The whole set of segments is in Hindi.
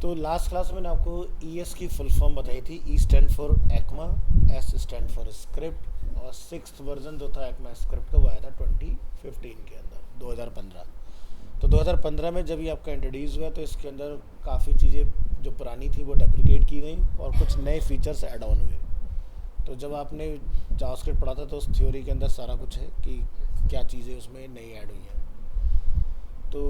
तो लास्ट क्लास में मैंने आपको ES की फुल फॉर्म बताई थी। E stand for ECMA, S stand for script, और सिक्स्थ वर्जन जो था एक्मा स्क्रिप्ट का वो आया था 2015 के अंदर, 2015। तो 2015 में जब ये आपका इंट्रोड्यूस हुआ तो इसके अंदर काफ़ी चीज़ें जो पुरानी थी वो डेप्रिकेट की गई और कुछ नए फीचर्स ऐड ऑन हुए। तो जब आपने जावास्क्रिप्ट पढ़ा था तो उस थ्योरी के अंदर सारा कुछ है कि क्या चीज़ें उसमें नई ऐड हुई हैं। तो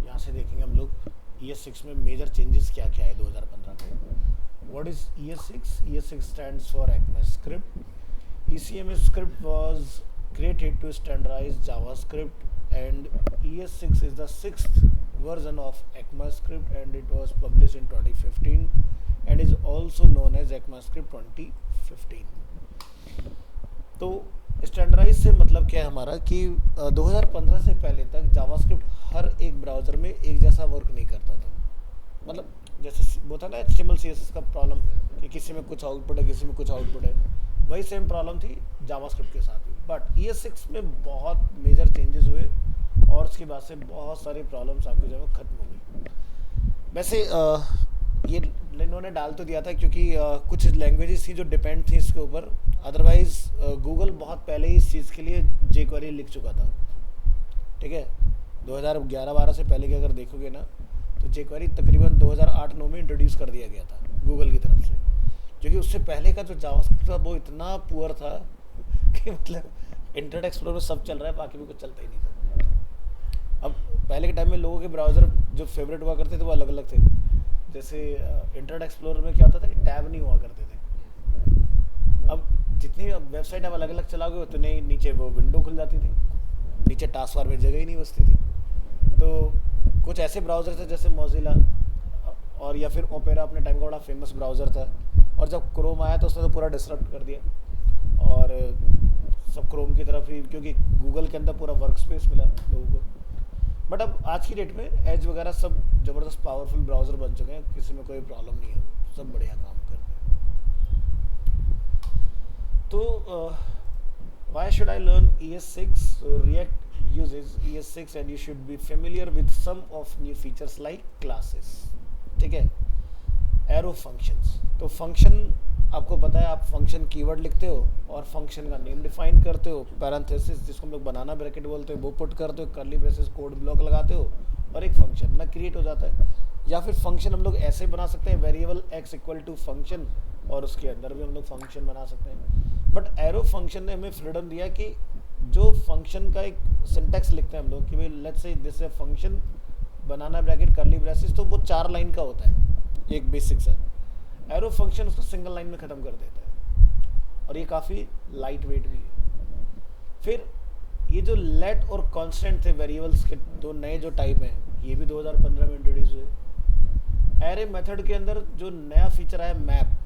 यहाँ से देखेंगे हम लोग ES6 में मेजर चेंजेस क्या क्या है 2015 में। What is ES6? ES6 stands for ECMAScript. ECMAScript was created to standardize JavaScript, and ES6 is the sixth version of ECMAScript, and it was published in 2015 and is also known as ECMAScript 2015. तो स्टैंडर्डाइज से मतलब क्या है हमारा कि 2015 से पहले तक जावास्क्रिप्ट हर एक ब्राउज़र में एक जैसा वर्क नहीं करता था। मतलब जैसे वो था ना HTML CSS का प्रॉब्लम कि किसी में कुछ आउटपुट है, किसी में कुछ आउटपुट है, वही सेम प्रॉब्लम थी जावास्क्रिप्ट के साथ भी। बट ES6 में बहुत मेजर चेंजेस हुए और उसके बाद से बहुत सारी प्रॉब्लम्स आपकी जो है ख़त्म हो गई। वैसे ये इन्होंने डाल तो दिया था क्योंकि कुछ लैंग्वेजेस थी जो डिपेंड थी इसके ऊपर। अदरवाइज गूगल बहुत पहले ही इस चीज़ के लिए jQuery लिख चुका था। ठीक है, 2011-12 से पहले के अगर देखोगे ना तो jQuery तकरीबन 2008-9 में इंट्रोड्यूस कर दिया गया था गूगल की तरफ से, क्योंकि उससे पहले का जो जावास्क्रिप्ट था वो इतना पुअर था कि मतलब इंटरनेट एक्सप्लोरर में सब चल रहा है, बाकी भी कुछ चलता ही नहीं था। अब पहले के टाइम में लोगों के ब्राउज़र जो फेवरेट हुआ करते थे वो अलग अलग थे। जैसे इंटरनेट एक्सप्लोरर में क्या होता था कि टैब नहीं हुआ करते थे। अब जितनी वेबसाइट आप अलग अलग चलाओगे उतने नीचे वो विंडो खुल जाती थी, नीचे टास्क बार में जगह ही नहीं बचती थी। तो कुछ ऐसे ब्राउज़र थे जैसे मोजिला और या फिर ओपेरा अपने टाइम का बड़ा फेमस ब्राउज़र था, और जब क्रोम आया तो उसने तो पूरा डिसरप्ट कर दिया और सब क्रोम की तरफ ही, क्योंकि गूगल के अंदर पूरा वर्क स्पेस मिला लोगों को। बट अब आज की डेट में एज वगैरह सब ज़बरदस्त पावरफुल ब्राउज़र बन चुके हैं, किसी में कोई प्रॉब्लम नहीं है, सब बढ़िया काम करते हैं। तो why should I learn ES6? React uses ES6 and you should be familiar with some of new features like classes. ठीक है, एरो फंक्शंस। तो फंक्शन आपको पता है, आप फंक्शन कीवर्ड लिखते हो और फंक्शन का नेम डिफाइन करते हो, पैरेंथेसिस जिसको हम लोग बनाना ब्रैकेट बोलते हैं वो पुट करते हो, कर्ली ब्रेसेस कोड ब्लॉक लगाते हो और एक फंक्शन ना क्रिएट हो जाता है। या फिर फंक्शन हम लोग ऐसे बना सकते हैं, variable x equal to function, और उसके अंदर भी हम लोग फंक्शन बना सकते हैं। बट एरो फंक्शन ने हमें फ्रीडम दिया कि जो फंक्शन का एक सिंटैक्स लिखते हैं हम लोग कि भाई let's say this a function banana bracket curly braces, तो वो 4 लाइन का होता है, एक बेसिक सा। एरो फंक्शन उसको सिंगल लाइन में ख़त्म कर देता है और ये काफ़ी लाइट वेट भी है। फिर ये जो लेट और कांस्टेंट थे वेरिएबल्स के दो नए जो टाइप हैं, ये भी 2015 में इंट्रोड्यूस हुए। एरे मेथड के अंदर जो नया फीचर आया मैप,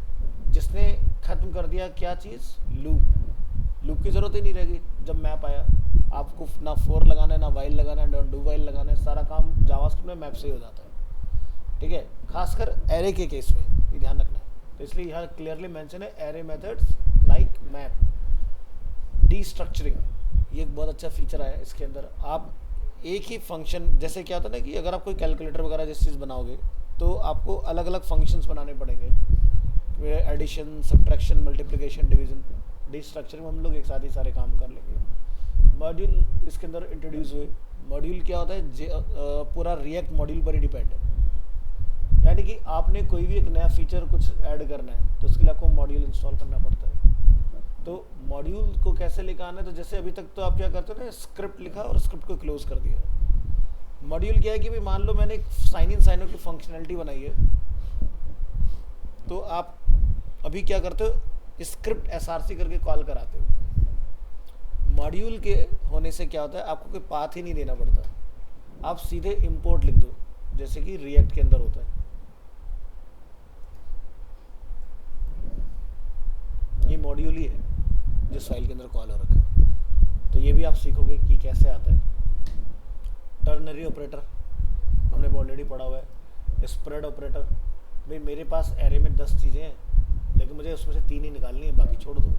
जिसने ख़त्म कर दिया क्या चीज़, लूप की ज़रूरत ही नहीं रहेगी। जब मैप आया आपको ना फोर लगाना है, ना वाइल लगाना है, ना डू वाइल लगाना है, सारा काम जावास्क्रिप्ट में मैप से ही हो जाता है। ठीक है, खासकर एरे के केस में ये ध्यान रखना है। तो इसलिए यहाँ क्लियरली मेंशन है एरे मेथड्स लाइक मैप। डीस्ट्रक्चरिंग, ये एक बहुत अच्छा फीचर है इसके अंदर। आप एक ही फंक्शन, जैसे क्या होता है ना कि अगर आप कोई कैलकुलेटर वगैरह जिस चीज़ बनाओगे तो आपको अलग अलग फंक्शंस बनाने पड़ेंगे, एडिशन, सब्ट्रैक्शन, मल्टीप्लिकेशन, डिवीजन। डीस्ट्रक्चरिंग में हम लोग एक साथ ही सारे काम कर लेंगे। मॉड्यूल इसके अंदर इंट्रोड्यूस हुए। मॉड्यूल क्या होता है, पूरा रिएक्ट मॉड्यूल पर ही डिपेंड है, यानी कि आपने कोई भी एक नया फीचर कुछ ऐड करना है तो उसके लिए आपको मॉड्यूल इंस्टॉल करना पड़ता है। तो मॉड्यूल को कैसे लेकर आना है, तो जैसे अभी तक तो आप क्या करते हो ना, स्क्रिप्ट लिखा और स्क्रिप्ट को क्लोज कर दिया। मॉड्यूल क्या है कि भाई मान लो मैंने एक साइन इन साइन आउट की फंक्शनैलिटी बनाई है, तो आप अभी क्या करते हो, स्क्रिप्ट src करके कॉल कराते हो। मॉड्यूल के होने से क्या होता है, आपको कोई पाथ ही नहीं देना पड़ता, आप सीधे इंपोर्ट लिख दो, जैसे कि रिएक्ट के अंदर होता है। ये मॉड्यूल ही है जिस फाइल के अंदर कॉल हो रखा है। तो ये भी आप सीखोगे कि कैसे आता है। टर्नरी ऑपरेटर हमने ऑलरेडी पढ़ा हुआ है। स्प्रेड ऑपरेटर, भाई मेरे पास एरे में 10 चीज़ें हैं लेकिन मुझे उसमें से 3 ही निकालनी है, बाकी छोड़ दो,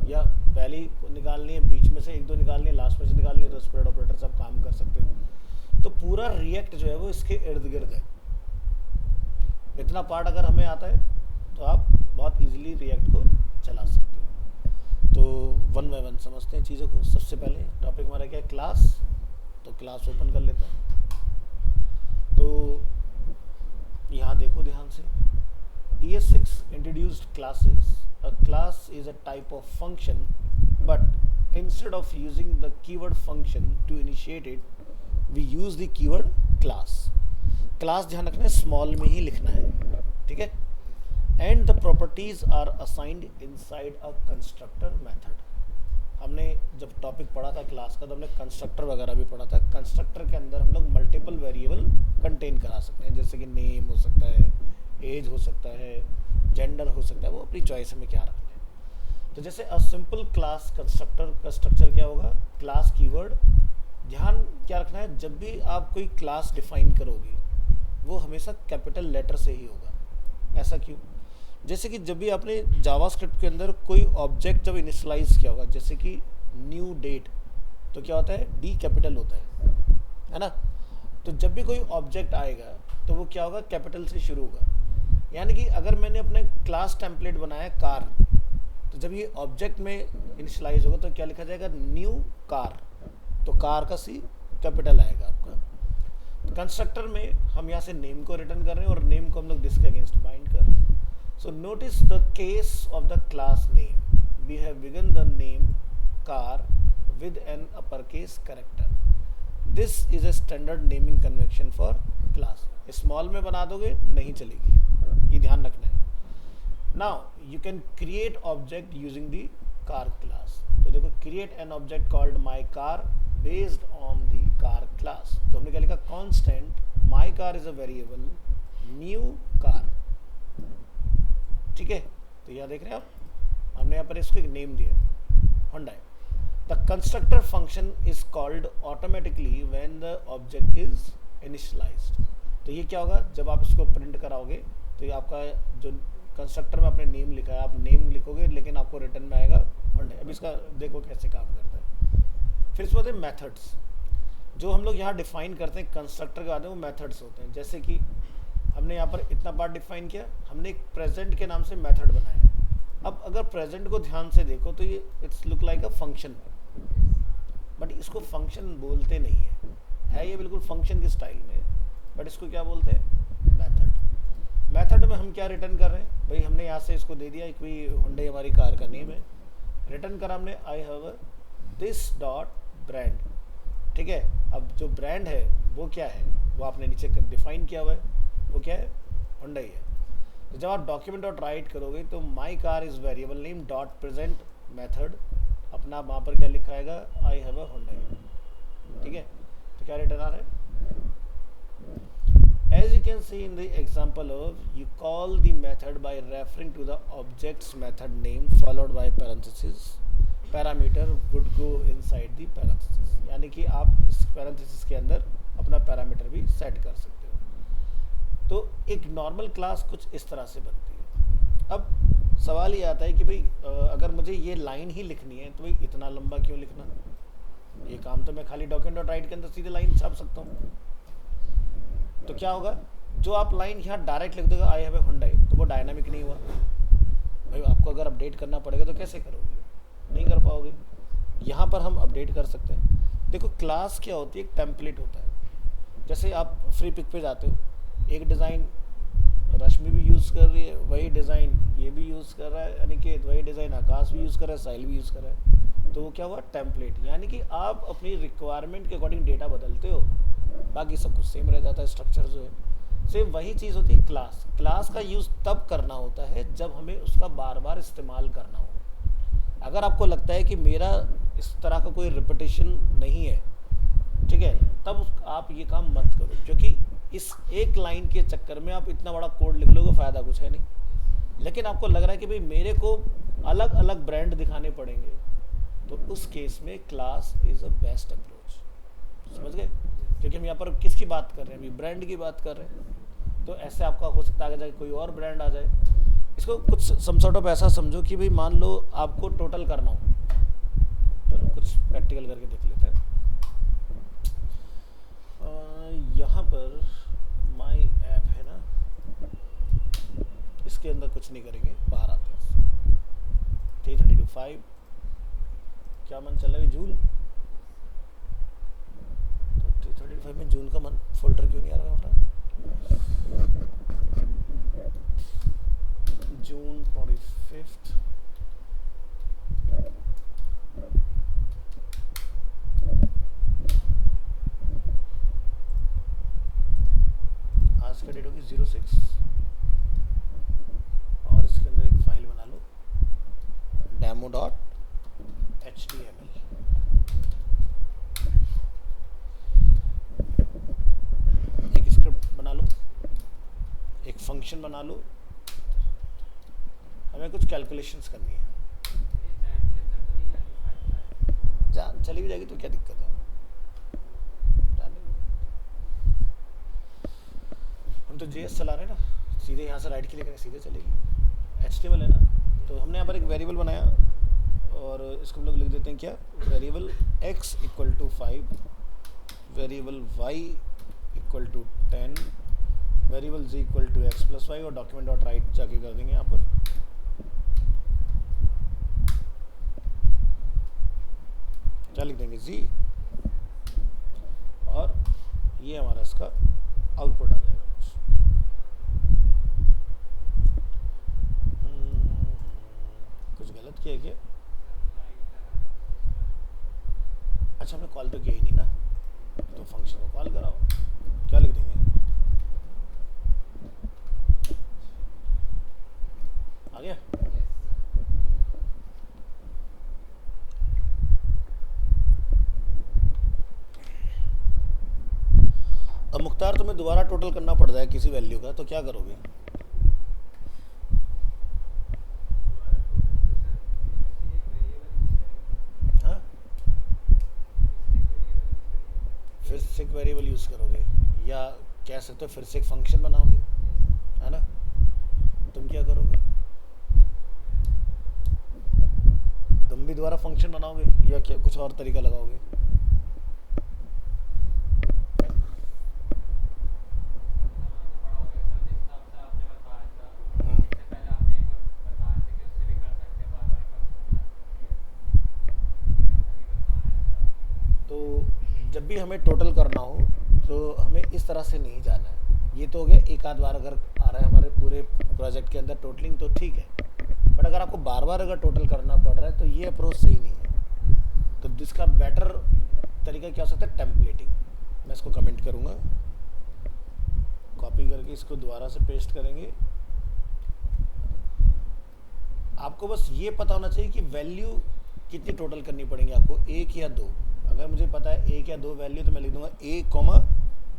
या पहली निकालनी है, बीच में से 1-2 निकालनी है, लास्ट में से निकालनी है, तो स्प्रेड ऑपरेटर से आप काम कर सकते हो। तो पूरा रिएक्ट जो है वो इसके इर्द गिर्द है। इतना पार्ट अगर हमें आता है तो आप बहुत इजीली रिएक्ट को चला सकते हो। तो वन बाय वन समझते हैं चीज़ों को। सबसे पहले टॉपिक हमारा क्या है, क्लास। तो क्लास ओपन कर लेते हैं। तो यहाँ देखो ध्यान से, ES6 introduced classes. A class is a type of function, but instead of using the keyword function to initiate it, we use the keyword class. Class ध्यान रखना है स्मॉल में ही लिखना है, ठीक है। And the properties are assigned inside a constructor method. हमने जब टॉपिक पढ़ा था क्लास का तो हमने कंस्ट्रक्टर वगैरह भी पढ़ा था। कंस्ट्रक्टर के अंदर हम लोग मल्टीपल वेरिएबल कंटेन करा सकते हैं, जैसे कि नेम हो सकता है, एज हो सकता है, जेंडर हो सकता है, वो अपनी चॉइस में क्या रखना है। तो जैसे अ सिंपल क्लास कंस्ट्रक्टर का स्ट्रक्चर क्या होगा, क्लास कीवर्ड। ध्यान क्या रखना है, जब भी आप कोई क्लास डिफाइन करोगे वो हमेशा कैपिटल लेटर से ही होगा। ऐसा क्यों? जैसे कि जब भी आपने जावास्क्रिप्ट के अंदर कोई ऑब्जेक्ट जब इनिशियलाइज किया होगा, जैसे कि न्यू डेट, तो क्या होता है, डी कैपिटल होता है ना। तो जब भी कोई ऑब्जेक्ट आएगा तो वो क्या होगा, कैपिटल से शुरू होगा। यानी कि अगर मैंने अपने क्लास टेम्पलेट बनाया कार, तो जब ये ऑब्जेक्ट में इनिशियलाइज होगा तो क्या लिखा जाएगा, न्यू कार। तो कार का सी कैपिटल आएगा आपका। तो कंस्ट्रक्टर में हम यहाँ से नेम को रिटर्न कर रहे हैं और नेम को हम लोग दिस के अगेंस्ट बाइंड कर रहे हैं। So notice the case of the class name. We have begun the name car with an uppercase character. This is a standard naming convention for class. Small में बना दोगे नहीं चलेगी, ये ध्यान रखना है। Now you can create object using the car class. तो देखो create an object called my car based on the car class. तो हमने क्या लिखा, constant my car is a variable new car. ठीक है। तो यहाँ देख रहे हैं आप, हमने यहाँ पर इसको एक नेम दिया, Hyundai. The constructor function is called automatically when the object is initialised. तो ये क्या होगा, जब आप इसको प्रिंट कराओगे तो ये आपका जो कंस्ट्रक्टर में आपने नेम लिखा है, आप नेम लिखोगे लेकिन आपको रिटर्न में आएगा Hyundai। अब इसका देखो कैसे काम करता है। फिर इसमें होते हैं मेथड्स, जो हम लोग यहाँ डिफाइन करते हैं कंस्ट्रक्टर के बाद वो मेथड्स होते हैं। जैसे कि हमने यहाँ पर इतना पार्ट डिफाइन किया, हमने एक प्रेजेंट के नाम से मेथड बनाया। अब अगर प्रेजेंट को ध्यान से देखो तो ये it's look like a function, but इसको फंक्शन बोलते नहीं है ये बिल्कुल फंक्शन के स्टाइल में, बट इसको क्या बोलते हैं, मेथड। मेथड में हम क्या रिटर्न कर रहे हैं भाई, हमने यहाँ से इसको दे दिया कोई Hyundai हमारी कार का नेम है, रिटर्न करा हमने I have this dot brand. ठीक है, अब जो ब्रांड है वो क्या है, वो आपने नीचे डिफाइन किया हुआ है, वो क्या है, Hyundai है। तो जब आप डॉक्यूमेंट डॉट राइट करोगे तो my car is variable name dot present method, अपना वहाँ पर क्या लिखा आएगा, आई हैव अ Hyundai। ठीक है, तो क्या रिटर्न आ रहा है, as you can see in the example of, you call the method by referring to the object's method name followed by parenthesis, parameter would go inside the parenthesis। यानी कि आप इस parenthesis के अंदर अपना पैरामीटर भी सेट कर सकते हो। तो एक नॉर्मल क्लास कुछ इस तरह से बनती है। अब सवाल ये आता है कि भाई अगर मुझे ये लाइन ही लिखनी है तो भाई इतना लंबा क्यों लिखना, ये काम तो मैं खाली डॉक्यूमेंट डॉट राइट के अंदर सीधे लाइन छाप सकता हूँ। तो क्या होगा, जो आप लाइन यहाँ डायरेक्ट लिख दोगे आई हैव ए Hyundai, तो वो डायनामिक नहीं हुआ भाई। आपको अगर अपडेट करना पड़ेगा तो कैसे करोगे, नहीं कर पाओगे। यहाँ पर हम अपडेट कर सकते हैं। देखो क्लास क्या होती है, एक टेम्पलेट होता है। जैसे आप फ्री पिक पे जाते हो, एक डिज़ाइन रश्मि भी यूज़ कर रही है, वही डिज़ाइन ये भी यूज़ कर रहा है अनिकेत, वही डिज़ाइन आकाश भी यूज़ कर रहा है, साहिल भी यूज़ कर रहा है। तो वो क्या हुआ, टेम्पलेट। यानी कि आप अपनी रिक्वायरमेंट के अकॉर्डिंग डेटा बदलते हो, बाकी सब कुछ सेम रह जाता है, स्ट्रक्चर जो है सेम। वही चीज़ होती है क्लास। क्लास का यूज़ तब करना होता है जब हमें उसका बार बार इस्तेमाल करना हो। अगर आपको लगता है कि मेरा इस तरह का कोई रिपीटेशन नहीं है, ठीक है, तब आप ये काम मत करो, क्योंकि इस एक लाइन के चक्कर में आप इतना बड़ा कोड लिख लोगे, फ़ायदा कुछ है नहीं। लेकिन आपको लग रहा है कि भाई मेरे को अलग अलग ब्रांड दिखाने पड़ेंगे, तो उस केस में class is a best approach. समझ गए, क्योंकि हम यहाँ पर किसकी बात कर रहे हैं, अभी ब्रांड की बात कर रहे हैं। तो ऐसे आपका हो सकता है आगे जाके कोई और ब्रांड आ जाए। इसको कुछ सम सॉर्ट ऑफ ऐसा समझो कि भाई मान लो आपको टोटल करना हो, चलो कुछ प्रैक्टिकल करके देख लेते हैं। यहाँ पर माई ऐप है ना, इसके अंदर कुछ नहीं करेंगे, बाहर आते हैं। 332.5 क्या मन चल रहा है जूल, तो 335 में जून का मन फोल्डर क्यों नहीं आ रहा है हमारा? जून 25th, आज का डेट होगी 06 और इसके अंदर एक फाइल बना लो demo.html। एक स्क्रिप्ट बना लो, एक फंक्शन बना लो, हमें कुछ कैलकुलेशंस करनी है। जान चली भी जाएगी तो क्या दिक्कत है, हम तो JS चला रहे हैं ना, सीधे यहाँ से राइट क्लिक करें सीधे चलेगी। HTML है ना, तो हमने यहाँ पर एक वेरिएबल बनाया और इसको हम लोग लिख देते हैं क्या, variable x equal to 5, variable y equal to 10, variable z equal to x plus y, और डॉक्यूमेंट डॉट राइट जाके कर देंगे यहाँ पर। क्या लिख देंगे z, और ये हमारा इसका आउटपुट आ जाएगा। कुछ गलत किया क्या? अच्छा हमने कॉल तो किया ही नहीं ना, तो फंक्शन को कॉल कराओ। क्या लिख देंगे, आ गया? अब मुख्तार तुम्हें दोबारा टोटल करना पड़ जाए किसी वैल्यू का, तो क्या करोगे? हाँ, फिर से एक वेरिएबल यूज करोगे, या कह सकते हो फिर से एक फंक्शन बनाओगे, है ना? तुम क्या करोगे? तुम भी दोबारा फंक्शन बनाओगे या क्या कुछ और तरीका लगाओगे? जब भी हमें टोटल करना हो तो हमें इस तरह से नहीं जाना है। ये तो हो गया एक आध बार अगर आ रहा है हमारे पूरे प्रोजेक्ट के अंदर टोटलिंग तो ठीक है, बट अगर आपको बार बार अगर टोटल करना पड़ रहा है तो ये अप्रोच सही नहीं है। तो जिसका बेटर तरीका क्या हो सकता है, टेम्पलेटिंग। मैं इसको कमेंट करूँगा, कॉपी करके इसको दोबारा से पेस्ट करेंगे। आपको बस ये पता होना चाहिए कि वैल्यू कितनी टोटल करनी पड़ेंगी आपको, एक या दो। अगर मुझे पता है एक या दो वैल्यू तो मैं लिख दूंगा a,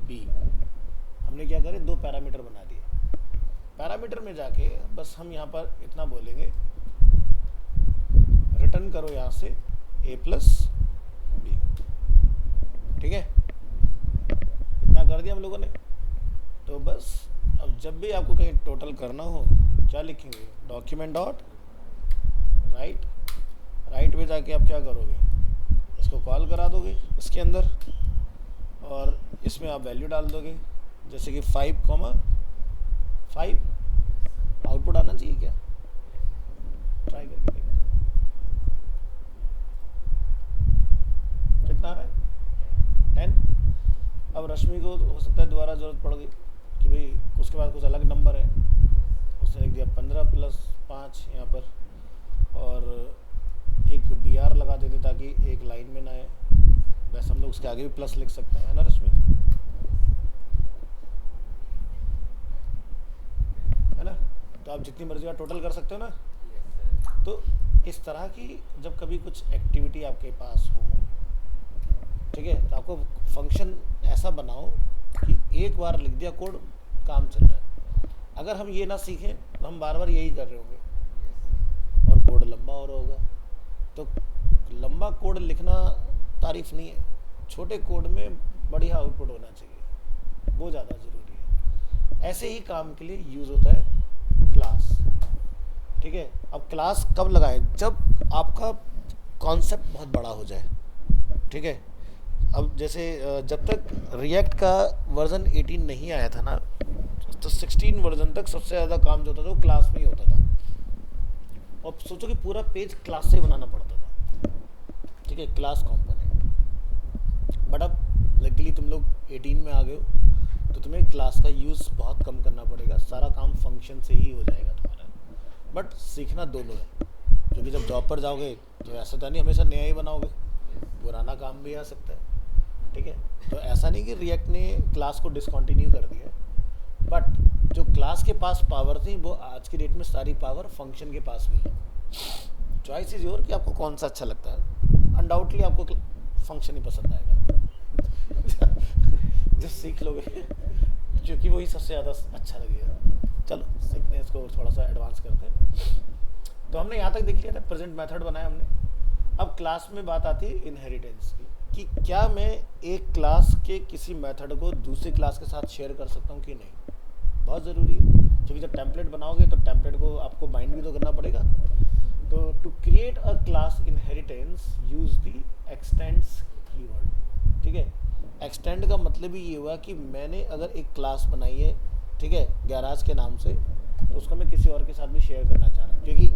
b। हमने क्या करे, दो पैरामीटर बना दिए। पैरामीटर में जाके बस हम यहाँ पर इतना बोलेंगे, रिटर्न करो यहाँ से a प्लस बी। ठीक है, इतना कर दिया हम लोगों ने। तो बस अब जब भी आपको कहीं टोटल करना हो क्या लिखेंगे, डॉक्यूमेंट डॉट राइट। राइट में जाके आप क्या करोगे, इसको कॉल करा दोगे इसके अंदर, और इसमें आप वैल्यू डाल दोगे, जैसे कि 5,5 आउटपुट आना चाहिए क्या, ट्राई करके देखते हैं कितना आ रहा है, 10। अब रश्मि को हो सकता है दोबारा ज़रूरत पड़ गई कि भाई उसके बाद कुछ अलग नंबर है, उसने लिख दिया 15 + 5 यहाँ पर, और एक BR लगा देते ताकि एक लाइन में ना आए। वैसे हम लोग उसके आगे भी प्लस लिख सकते हैं, है ना रश्मि, है ना? तो आप जितनी मर्जी का टोटल कर सकते हो ना। तो इस तरह की जब कभी कुछ एक्टिविटी आपके पास हो, ठीक है, तो आपको फंक्शन ऐसा बनाओ कि एक बार लिख दिया कोड, काम चल रहा है। अगर हम ये ना सीखें तो हम बार बार यही कर रहे होंगे और कोड लंबा हो रहा होगा। तो लंबा कोड लिखना तारीफ नहीं है, छोटे कोड में बढ़िया आउटपुट होना चाहिए, वो ज़्यादा ज़रूरी है। ऐसे ही काम के लिए यूज़ होता है क्लास। ठीक है, अब क्लास कब लगाएं, जब आपका कॉन्सेप्ट बहुत बड़ा हो जाए। ठीक है, अब जैसे जब तक रिएक्ट का वर्जन 18 नहीं आया था ना, तो 16 वर्जन तक सबसे ज़्यादा काम जो होता था वो क्लास में ही होता था। और सोचो कि पूरा पेज क्लास से ही बनाना पड़ता था, ठीक है, क्लास कंपोनेंट। बट अब लकीली तुम लोग 18 में आ गए हो, तो तुम्हें क्लास का यूज़ बहुत कम करना पड़ेगा, सारा काम फंक्शन से ही हो जाएगा तुम्हारा। बट सीखना दोनों है, क्योंकि जब जॉब पर जाओगे तो ऐसा तो नहीं हमेशा नया ही बनाओगे, पुराना काम भी आ सकता है, ठीक है। तो ऐसा नहीं कि रिएक्ट ने क्लास को डिसकंटिन्यू कर दिया, बट जो क्लास के पास पावर थी वो आज की डेट में सारी पावर फंक्शन के पास भी है। चॉइस इज योर कि आपको कौन सा अच्छा लगता है। अनडाउटली आपको फंक्शन ही पसंद आएगा जो सीख लोगे, क्योंकि वही सबसे ज़्यादा अच्छा लगेगा। चलो सीखते हैं इसको, थोड़ा सा एडवांस करते हैं। तो हमने यहाँ तक देख लिया था, प्रेजेंट मेथड बनाया हमने। अब क्लास में बात आती है इनहेरिटेंस की, कि क्या मैं एक क्लास के किसी मेथड को दूसरी क्लास के साथ शेयर कर सकता हूँ कि नहीं। बहुत ज़रूरी है, क्योंकि जब टेम्पलेट बनाओगे तो टेम्पलेट को आपको बाइंड भी तो करना पड़ेगा। तो to create a class inheritance use the extends keyword, ठीक है। एक्सटेंड का मतलब ही ये हुआ कि मैंने अगर एक क्लास बनाई है, ठीक है, गैराज के नाम से, तो उसको मैं किसी और के साथ भी शेयर करना चाह रहा हूँ। क्योंकि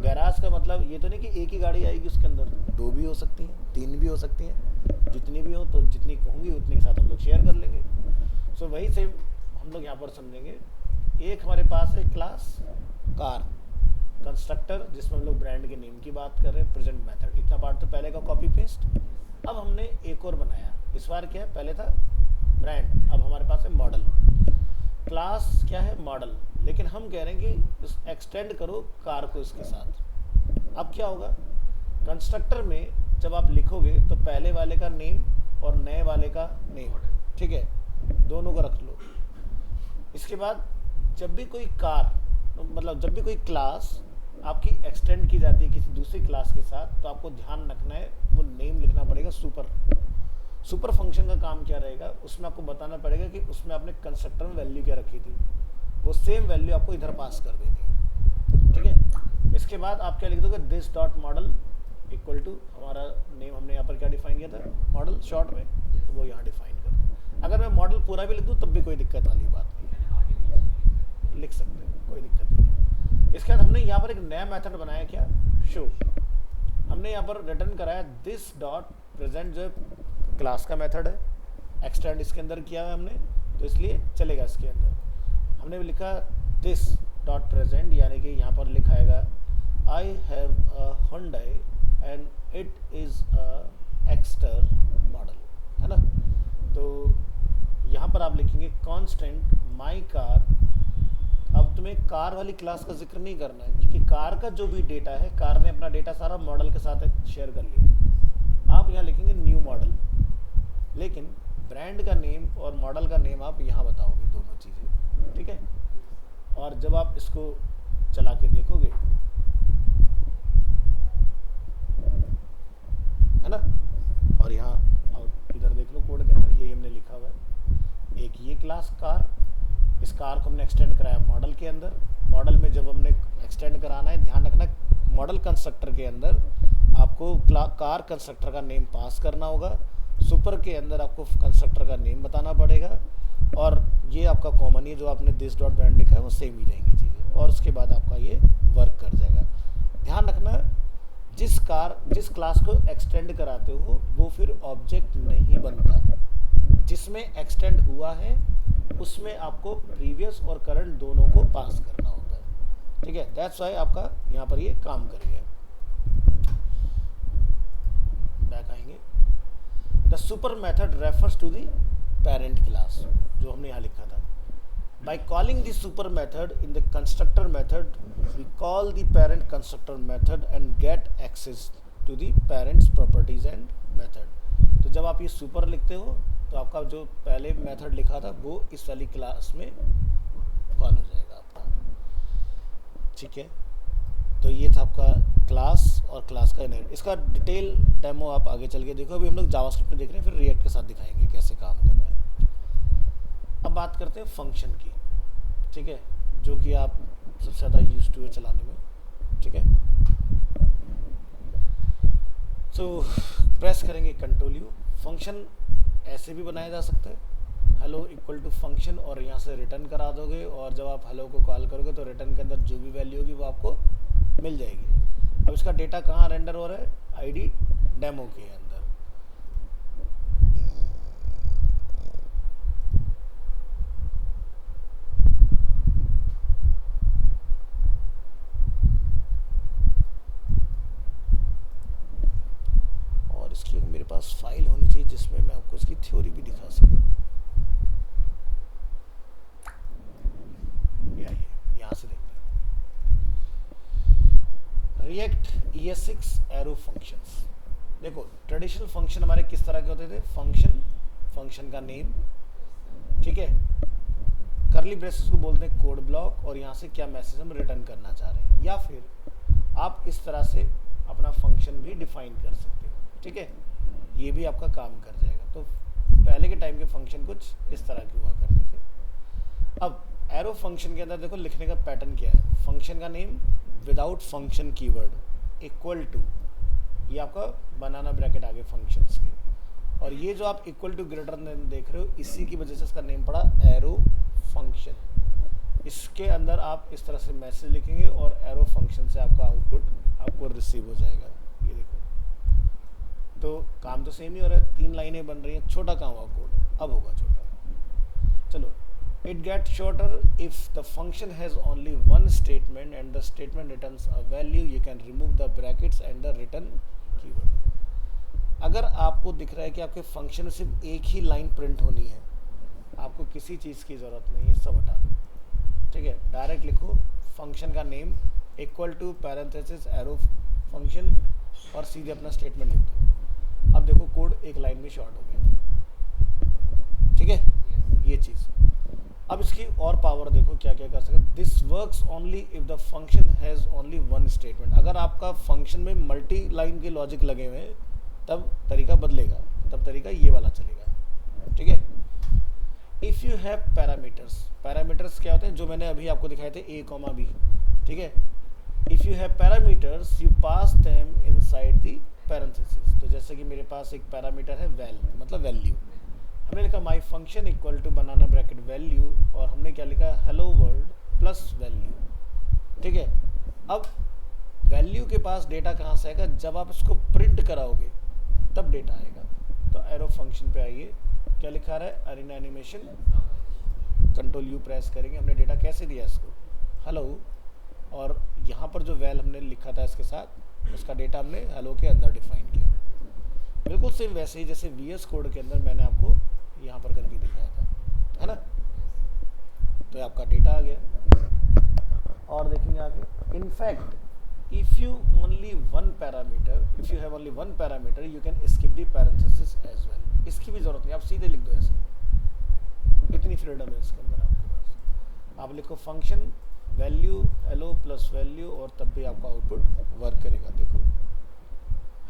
गैराज का मतलब ये तो नहीं कि एक ही गाड़ी आएगी उसके अंदर, 2 भी हो सकती हैं, 3 भी हो सकती हैं, जितनी भी हो, तो जितनी होंगी उतनी के साथ हम लोग शेयर कर लेंगे। सो वही सेम हम लोग यहाँ पर समझेंगे। एक हमारे पास है क्लास कार कंस्ट्रक्टर, जिसमें हम लोग ब्रांड के नेम की बात कर रहे हैं, प्रेजेंट मेथड। इतना पार्ट तो पहले का कॉपी पेस्ट। अब हमने एक और बनाया, इस बार क्या है, पहले था ब्रांड, अब हमारे पास है मॉडल। क्लास क्या है, मॉडल, लेकिन हम कह रहे हैं कि एक्सटेंड करो कार को इसके साथ। अब क्या होगा, कंस्ट्रक्टर में जब आप लिखोगे तो पहले वाले का नेम और नए वाले का नेम, ठीक है, दोनों को रख लो। इसके बाद जब भी कोई कार, मतलब जब भी कोई क्लास आपकी एक्सटेंड की जाती है किसी दूसरी क्लास के साथ, तो आपको ध्यान रखना है वो नेम लिखना पड़ेगा सुपर। सुपर फंक्शन का काम क्या रहेगा, उसमें आपको बताना पड़ेगा कि उसमें आपने कंस्ट्रक्टर में वैल्यू क्या रखी थी, वो सेम वैल्यू आपको इधर पास कर देनी है, ठीक है। इसके बाद आप क्या लिख दोगे, this dot model equal to हमारा नेम, हमने यहाँ पर क्या डिफाइन किया था, मॉडल शॉर्ट में, तो वो यहाँ डिफाइन कर दो। अगर मैं मॉडल पूरा भी लिख दूँ तब भी कोई दिक्कत वाली बात नहीं है, लिख सकते हैं, कोई दिक्कत नहीं है। इसके बाद हमने यहाँ पर एक नया मेथड बनाया, क्या, शो। हमने यहाँ पर रिटर्न कराया दिस डॉट प्रेजेंट, जो क्लास का मेथड है, एक्सटेंड इसके अंदर किया है हमने, तो इसलिए चलेगा इसके अंदर। हमने लिखा दिस डॉट प्रेजेंट, यानी कि यहाँ पर लिखाएगा I have a Hyundai and it is a Exter model, है ना। तो यहाँ पर आप लिखेंगे कांस्टेंट माई कार। अब तुम्हें कार वाली क्लास का जिक्र नहीं करना है, क्योंकि कार का जो भी डेटा है, कार ने अपना डेटा सारा मॉडल के साथ शेयर कर लिया। आप यहाँ लिखेंगे न्यू मॉडल, लेकिन ब्रांड का नेम और मॉडल का नेम आप यहाँ बताओगे, दोनों चीज़ें, ठीक है। और जब आप इसको चला के देखोगे, है ना, और यहाँ और इधर देख लो कोड के अंदर, ये हमने लिखा हुआ है, एक ये क्लास कार, इस कार को हमने एक्सटेंड कराया मॉडल के अंदर। मॉडल में जब हमने एक्सटेंड कराना है, ध्यान रखना मॉडल कंस्ट्रक्टर के अंदर आपको कार कंस्ट्रक्टर का नेम पास करना होगा, सुपर के अंदर आपको कंस्ट्रक्टर का नेम बताना पड़ेगा, और ये आपका कॉमन ही जो आपने दिस डॉट ब्रांड लिखा है वो सेम ही रहेंगी चीज़ें, और उसके बाद आपका ये वर्क कर जाएगा। ध्यान रखना जिस क्लास को एक्सटेंड कराते हो वो फिर ऑब्जेक्ट नहीं बनता, जिसमें एक्सटेंड हुआ है उसमें आपको प्रीवियस और करंट दोनों को पास करना होता है, ठीक है। दैट्स वाई आपका यहाँ पर ये काम करेगा। बैक आएंगे, the super method refers to the parent class, जो हमने यहाँ लिखा था। By calling the super method in the constructor method we call the parent constructor method and get access to the parent's properties and method. तो जब आप ये सुपर लिखते हो तो आपका जो पहले मेथड लिखा था वो इस वाली क्लास में कॉल हो जाएगा आपका, ठीक है। तो ये था आपका क्लास और क्लास का इनहेरिट। इसका डिटेल डेमो आप आगे चल के देखो, अभी हम लोग जावास्क्रिप्ट में देख रहे हैं, फिर रिएक्ट के साथ दिखाएंगे कैसे काम कर रहा है। अब बात करते हैं फंक्शन की, ठीक है, जो कि आप सबसे ज़्यादा यूज टू है चलाने में, ठीक है। तो प्रेस करेंगे कंट्रोल यू। फंक्शन ऐसे भी बनाया जा सकता है, हेलो इक्वल टू फंक्शन और यहाँ से रिटर्न करा दोगे, और जब आप हेलो को कॉल करोगे तो रिटर्न के अंदर जो भी वैल्यू होगी वो आपको मिल जाएगी। अब इसका डेटा कहाँ रेंडर हो रहा है? आईडी डेमो के अंदर। और इसकी मेरे पास फाइल होनी चाहिए जिसमें मैं आपको इसकी थ्योरी भी दिखा सकूँ। यहाँ से देखते हैं रिएक्ट ES6 एरो फंक्शंस। देखो ट्रेडिशनल फंक्शन हमारे किस तरह के होते थे? फंक्शन का नेम, ठीक है, करली ब्रेसेस को बोलते हैं कोड ब्लॉक, और यहाँ से क्या मैसेज हम रिटर्न करना चाह रहे हैं, या फिर आप इस तरह से अपना फंक्शन भी डिफाइन कर सकते हो, ठीक है, ये भी आपका काम कर जाएगा। तो पहले के टाइम के फंक्शन कुछ इस तरह के हुआ करते थे। अब एरो फंक्शन के अंदर देखो लिखने का पैटर्न क्या है? फंक्शन का name without function keyword equal to, ये आपका बनाना ब्रैकेट आगे फंक्शंस के, और ये जो आप इक्वल टू ग्रेटर देन देख रहे हो इसी की वजह से इसका नेम पड़ा एरो फंक्शन। इसके अंदर आप इस तरह से मैसेज लिखेंगे और एरो फंक्शन से आपका आउटपुट आपको रिसीव हो जाएगा। ये देखो, तो काम तो सेम ही हो रहा है, 3 लाइनें बन रही हैं, छोटा काम हुआ कोड, अब होगा छोटा। चलो, it gets shorter if the function has only one statement and the statement returns a value. You can remove the brackets and the return keyword. अगर आपको दिख रहा है कि आपके फंक्शन में सिर्फ एक ही लाइन प्रिंट होनी है, आपको किसी चीज़ की ज़रूरत नहीं है, सब हटा दो, ठीक है। डायरेक्ट लिखो फंक्शन का name equal to parenthesis arrow function और सीधे अपना स्टेटमेंट लिख दो। अब देखो कोड एक लाइन में शॉर्ट हो गया, ठीक है, ये चीज़। अब इसकी और पावर देखो क्या क्या कर सकते। This works only if the function has only one statement. अगर आपका फंक्शन में मल्टी लाइन के लॉजिक लगे हुए हैं तब तरीका बदलेगा, तब तरीका ये वाला चलेगा, ठीक है। If you have parameters, parameters क्या होते हैं? जो मैंने अभी आपको दिखाए थे A, B, ठीक है। If you have parameters you pass them inside the parenthesis. तो जैसे कि मेरे पास एक पैरामीटर है वैल, मतलब वैल्यू, हमने लिखा माई फंक्शन इक्वल टू बनाना ब्रैकेट वैल्यू, और हमने क्या लिखा? हेलो वर्ल्ड प्लस वैल्यू, ठीक है। अब वैल्यू के पास डेटा कहाँ से आएगा? जब आप इसको प्रिंट कराओगे तब डेटा आएगा। तो एरो फंक्शन पे आइए, क्या लिखा रहा है? Arena animation, control U press करेंगे। हमने डेटा कैसे दिया इसको? हेलो, और यहाँ पर जो वैल हमने लिखा था इसके साथ, उसका डेटा हमने हेलो के अंदर डिफाइन किया। बिल्कुल सेम वैसे ही जैसे VS कोड के अंदर मैंने आपको यहाँ पर करके दिखाया था, है ना। तो आपका डेटा आ गया। और देखेंगे आगे, in fact if you only one parameter, if you have only one parameter you can skip the parenthesis as well. इसकी भी जरूरत नहीं, आप सीधे लिख दो ऐसे, इतनी फ्रीडम है इसके अंदर आपके पास। आप लिखो function value hello plus value, और तब भी आपका आउटपुट वर्क करेगा। देखो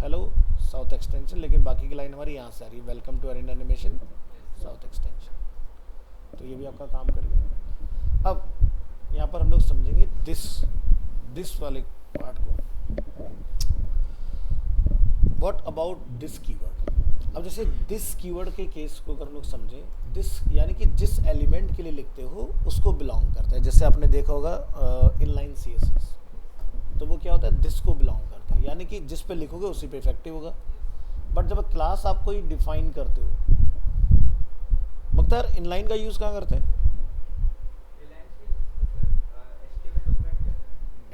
हेलो साउथ एक्सटेंशन, लेकिन बाकी की लाइन हमारी यहाँ से आ रही है, welcome to Arena Animation South Extension. तो ये भी आपका काम कर गया। अब यहाँ पर हम लोग समझेंगे दिस वाले पार्ट को। What about this keyword? अब जैसे दिस कीवर्ड के केस को अगर हम लोग समझें, दिस यानी कि जिस एलिमेंट के लिए लिखते हो उसको बिलोंग करता है। जैसे आपने देखा होगा इनलाइन CSS, तो वो क्या होता है? दिस को बिलोंग करता है, यानी कि जिस पे लिखोगे उसी पे इफेक्टिव होगा। बट जब क्लास आप कोई डिफाइन करते हो, मुख्तार इनलाइन का यूज़ कहाँ करते हैं?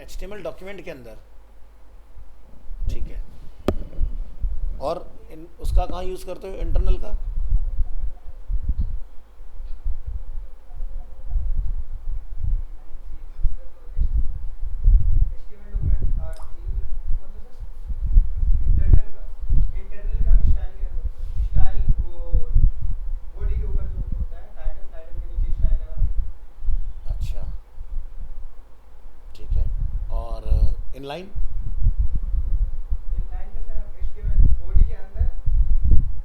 HTML डॉक्यूमेंट के अंदर, ठीक है। और उसका कहाँ यूज़ करते हो? इंटरनल का? इनलाइन इनलाइन का सर आप HTML बॉडी के अंदर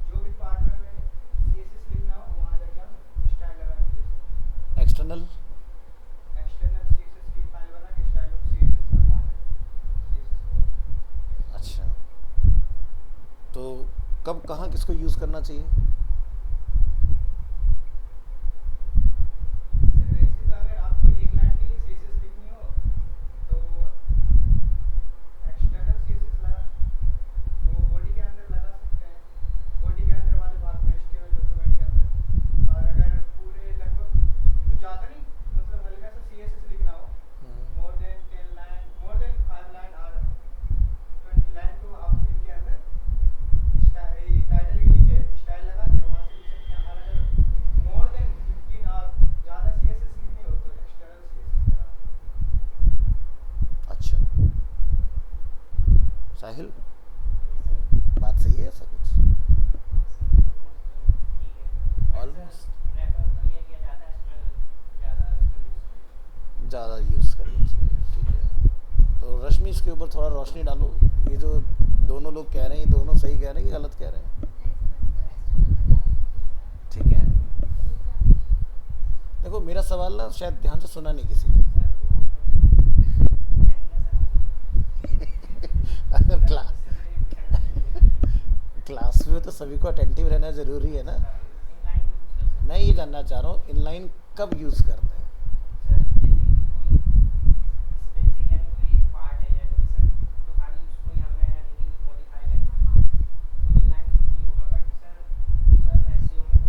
जो भी पार्ट में हमें CSS लिखना हो वहाँ जाके हम स्टाइल लगा के दे सकते हैं। एक्सटर्नल CSS की फाइल बना के स्टाइल ऑफ CSS और वहाँ CSS। अच्छा, तो कब कहाँ किसको यूज़ करना चाहिए? ज़्यादा यूज़ करनी चाहिए, ठीक है। तो रश्मि इसके ऊपर थोड़ा रोशनी डालो, ये जो दोनों लोग कह रहे हैं, ये दोनों सही कह रहे हैं कि गलत कह रहे हैं? ठीक है, देखो मेरा सवाल ना शायद ध्यान से सुना नहीं किसी ने। अगर क्लास में तो सभी को अटेंटिव रहना ज़रूरी है ना। मैं ये जानना चाह रहा हूँ इनलाइन कब यूज़ करते हैं?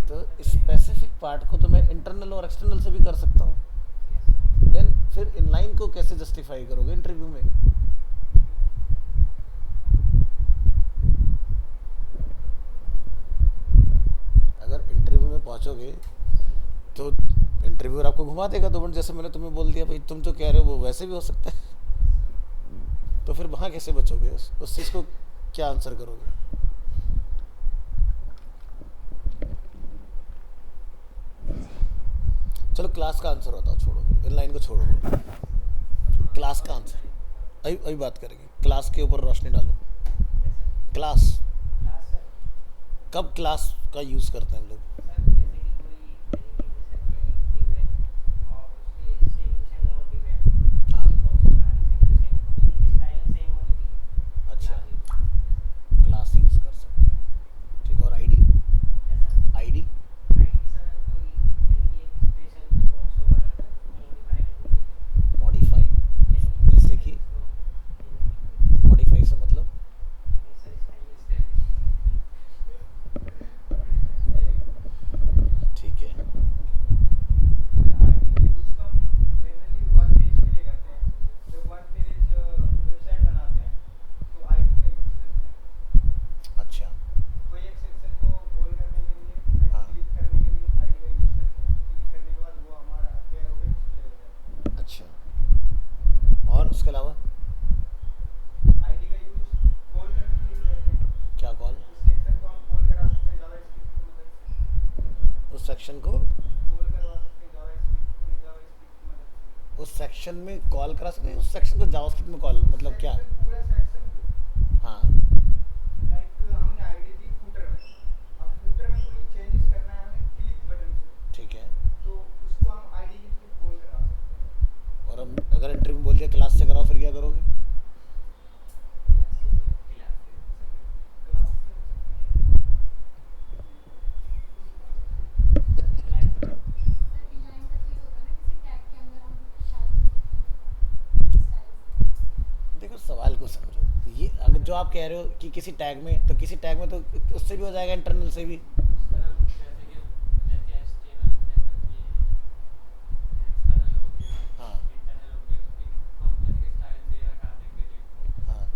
तो स्पेसिफिक पार्ट को तो मैं इंटरनल और एक्सटर्नल से भी कर सकता हूँ। देन फिर इनलाइन को कैसे जस्टिफाई करोगे इंटरव्यू में? अगर इंटरव्यू में पहुंचोगे तो इंटरव्यूअर आपको घुमा देगा 2 मिनट, जैसे मैंने तुम्हें बोल दिया भाई तुम जो कह रहे हो वो वैसे भी हो सकता है। तो फिर वहाँ कैसे बचोगे? उस चीज़ को क्या आंसर करोगे? चलो क्लास का आंसर बताओ, छोड़ो इनलाइन को, छोड़ो क्लास का आंसर। अभी अभी बात करेंगे, क्लास के ऊपर रोशनी डालो। क्लास कब क्लास का यूज़ करते हैं हम लोग? हाँ, अच्छा, क्लास यूज़ कर सकते हैं, ठीक है। और आईडी? आईडी मॉडिफाई, जैसे कि मॉडिफाई से मतलब? ठीक है, अच्छा, हाँ, अच्छा। और उसके अलावा क्या कॉल? उस सेक्शन को, उस सेक्शन में कॉल करा सकते हैं, उस सेक्शन को जावास्क्रिप्ट में कॉल मतलब क्या? हाँ, ठीक है। और हम अगर इंटरव्यू में बोल दिया क्लास से कराओ, फिर क्या करोगे? देखो सवाल को समझो, ये अगर जो आप कह रहे हो कि किसी टैग में, तो किसी टैग में तो उससे भी हो जाएगा, इंटरनल से भी। हाँ, हाँ, हाँ,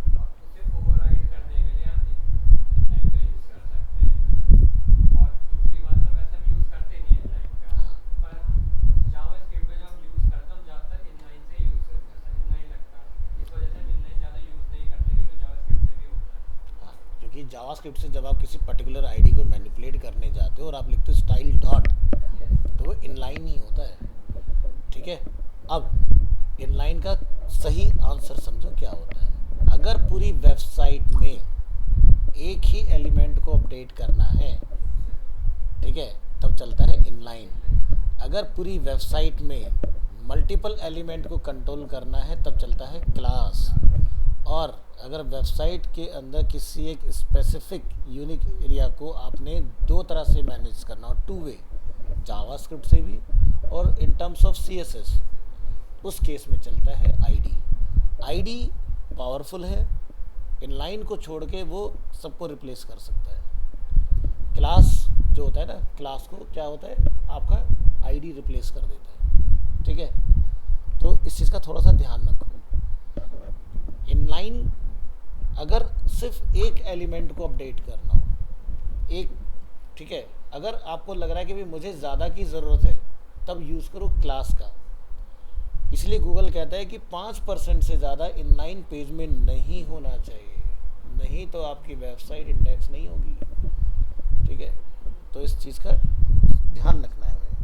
हाँ, क्योंकि जावास्क्रिप्ट से जब आप किसी पर्टिकुलर आईडी को मैनिपुलेट करने जाते हो और आप लिखते हो स्टाइल डॉट, तो वो इनलाइन ही होता है, ठीक है। अब इनलाइन का सही आंसर समझो क्या होता है। अगर पूरी वेबसाइट में एक ही एलिमेंट को अपडेट करना है, ठीक है, तब चलता है इनलाइन। अगर पूरी वेबसाइट में मल्टीपल एलिमेंट को कंट्रोल करना है तब चलता है क्लास। और अगर वेबसाइट के अंदर किसी एक स्पेसिफिक यूनिक एरिया को आपने 2 तरह से मैनेज करना हो, 2 वे, जावास्क्रिप्ट से भी और इन टर्म्स ऑफ सीएसएस, उस केस में चलता है आईडी। आईडी पावरफुल है, इनलाइन को छोड़ के वो सबको रिप्लेस कर सकता है। क्लास जो होता है ना, क्लास को क्या होता है, आपका आईडी रिप्लेस कर देता है, ठीक है। तो इस चीज़ का थोड़ा सा ध्यान रखो। इनलाइन अगर सिर्फ एक एलिमेंट को अपडेट करना हो, एक, ठीक है, अगर आपको लग रहा है कि भाई मुझे ज़्यादा की ज़रूरत है, तब यूज़ करो क्लास का। इसलिए गूगल कहता है कि 5% से ज़्यादा इनलाइन पेज में नहीं होना चाहिए, नहीं तो आपकी वेबसाइट इंडेक्स नहीं होगी, ठीक है। तो इस चीज़ का ध्यान रखना है हमें।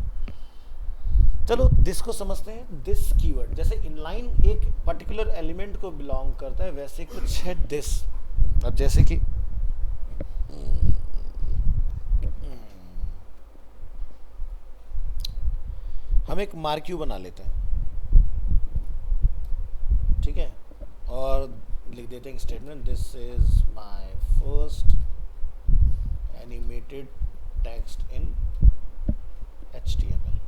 चलो दिस को समझते हैं। दिस कीवर्ड जैसे इनलाइन एक पर्टिकुलर एलिमेंट को बिलोंग करता है, वैसे कुछ है दिस। अब जैसे कि हम एक मार्क्यू बना लेते हैं, ठीक है, और लिख देते हैं statement this is my first animated text in HTML।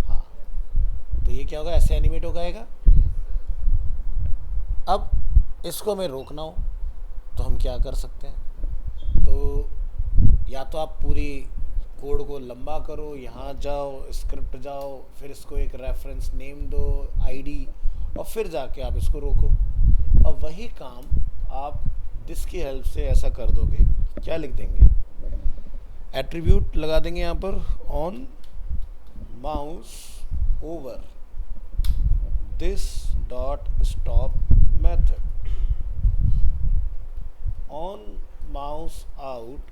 हाँ, तो ये क्या होगा, ऐसे एनिमेट हो जाएगा। अब इसको हमें रोकना हो तो हम क्या कर सकते हैं, तो या तो आप पूरी कोड को लंबा करो, यहाँ जाओ, स्क्रिप्ट जाओ, फिर इसको एक रेफरेंस नेम दो, आईडी, और फिर जाके आप इसको रोको। अब वही काम आप दिस की हेल्प से ऐसा कर दोगे, क्या लिख देंगे, एट्रीब्यूट लगा देंगे यहाँ पर on mouse over this dot stop method, on mouse out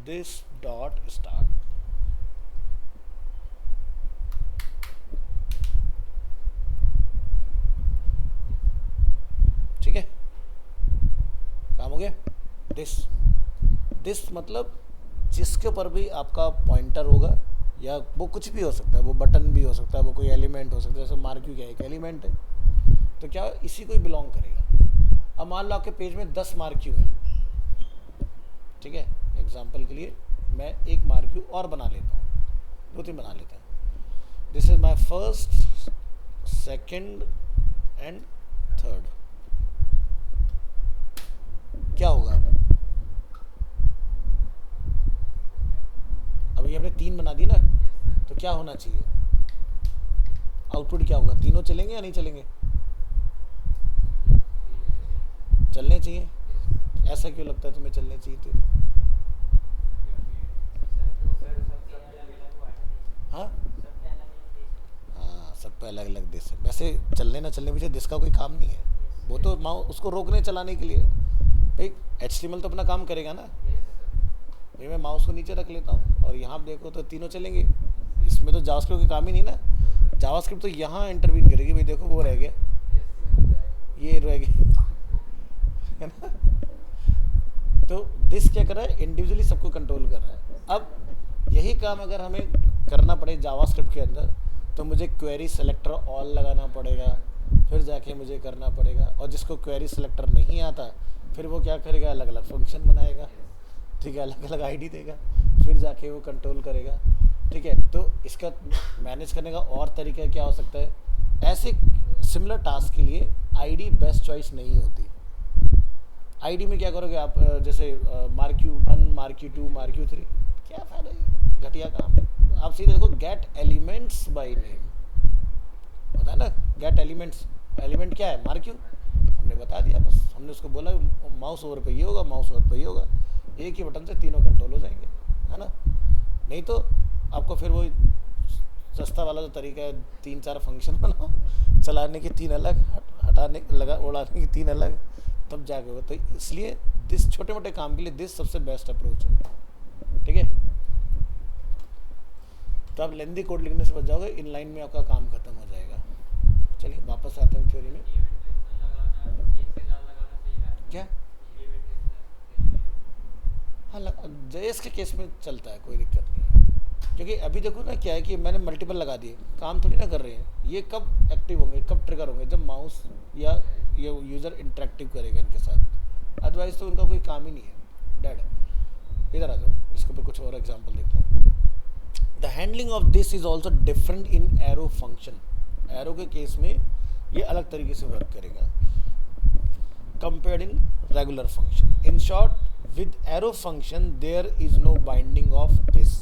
this dot start. ठीक है, काम हो गया। दिस मतलब जिसके ऊपर भी आपका पॉइंटर होगा, या वो कुछ भी हो सकता है, वो बटन भी हो सकता है, वो कोई एलिमेंट हो सकता है, जैसे मार्क्यू क्या है, एक एलिमेंट है, तो क्या इसी को ही बिलोंग करेगा। अब मान लो आपके पेज में 10 मार्क्यू हैं, ठीक है, एग्जाम्पल के लिए मैं एक मार्क्यू और बना लेता हूँ, 2-3 बना लेते हैं। This is my first, second and third. क्या होगा अब ये हमने 3 बना दी ना, तो क्या होना चाहिए, आउटपुट क्या होगा, तीनों चलेंगे या नहीं चलेंगे, चलने चाहिए। ऐसा क्यों लगता है तुम्हें चलने चाहिए थे? हाँ हाँ, सब पे अलग अलग दिस है। वैसे चलने ना चलने पीछे दिस का कोई काम नहीं है, वो तो उसको रोकने चलाने के लिए। भाई HTML तो अपना काम करेगा ना। भाई मैं माउस को नीचे रख लेता हूँ और यहाँ देखो तो तीनों चलेंगे, इसमें तो जावास्क्रिप्ट की काम ही नहीं ना। जावास्क्रिप्ट तो यहाँ इंटरवीन करेगी, भाई देखो वो रह गया, ये रह गया, है ना। तो दिस क्या कर रहा है, इंडिविजुअली सबको कंट्रोल कर रहा है। अब यही काम अगर हमें करना पड़े जावास्क्रिप्ट के अंदर, तो मुझे क्वेरी सेलेक्टर ऑल लगाना पड़ेगा, फिर जाके मुझे करना पड़ेगा। और जिसको क्वेरी सेलेक्टर नहीं आता, फिर वो क्या करेगा, अलग अलग फंक्शन बनाएगा, ठीक है, अलग अलग आईडी देगा, फिर जाके वो कंट्रोल करेगा, ठीक है। तो इसका मैनेज करने का और तरीका क्या हो सकता है, ऐसे सिमिलर टास्क के लिए आईडी बेस्ट चॉइस नहीं होती। आईडी में क्या करोगे आप, जैसे मार्क्यू 1, मार्क्यू 2, मार्क्यू 3, क्या फायदा, है घटिया काम है। आप सीधे देखो गेट एलिमेंट्स बाय नेम होता है ना, गेट एलिमेंट्स। एलिमेंट क्या है, मार्क्यू, हमने बता दिया, बस हमने उसको बोला माउस ओवर पे ये होगा, माउस ओवर पे ये होगा, एक ही बटन से तीनों कंट्रोल हो जाएंगे, है ना। नहीं तो आपको फिर वो सस्ता वाला जो तरीका है, 3-4 फंक्शन बनाओ, चलाने की 3 अलग, हटाने लगा उड़ाने की 3 अलग, तब जाके हो। तो इसलिए दिस छोटे मोटे काम के लिए दिस सबसे बेस्ट अप्रोच है, ठीक है। तो आप लेंदी कोड लिखने से बच जाओगे, इनलाइन में आपका काम खत्म हो जाएगा। चलिए वापस आते हैं थ्योरी में। क्या, हाँ JS के केस में चलता है, कोई दिक्कत नहीं है, क्योंकि अभी देखो ना क्या है कि मैंने मल्टीपल लगा दिए, काम थोड़ी ना कर रहे हैं। ये कब एक्टिव होंगे, कब ट्रिगर होंगे, जब माउस या ये यूज़र इंटरेक्टिव करेगा इनके साथ, अदरवाइज तो उनका कोई काम ही नहीं है, डेड। इधर आ जाओ, इसके ऊपर कुछ और एग्जांपल देखते हैं। The handling of this is also different in arrow function. Arrow के केस में ये अलग तरीके से वर्क करेगा compared in regular function. In short, with arrow function there is no binding of this.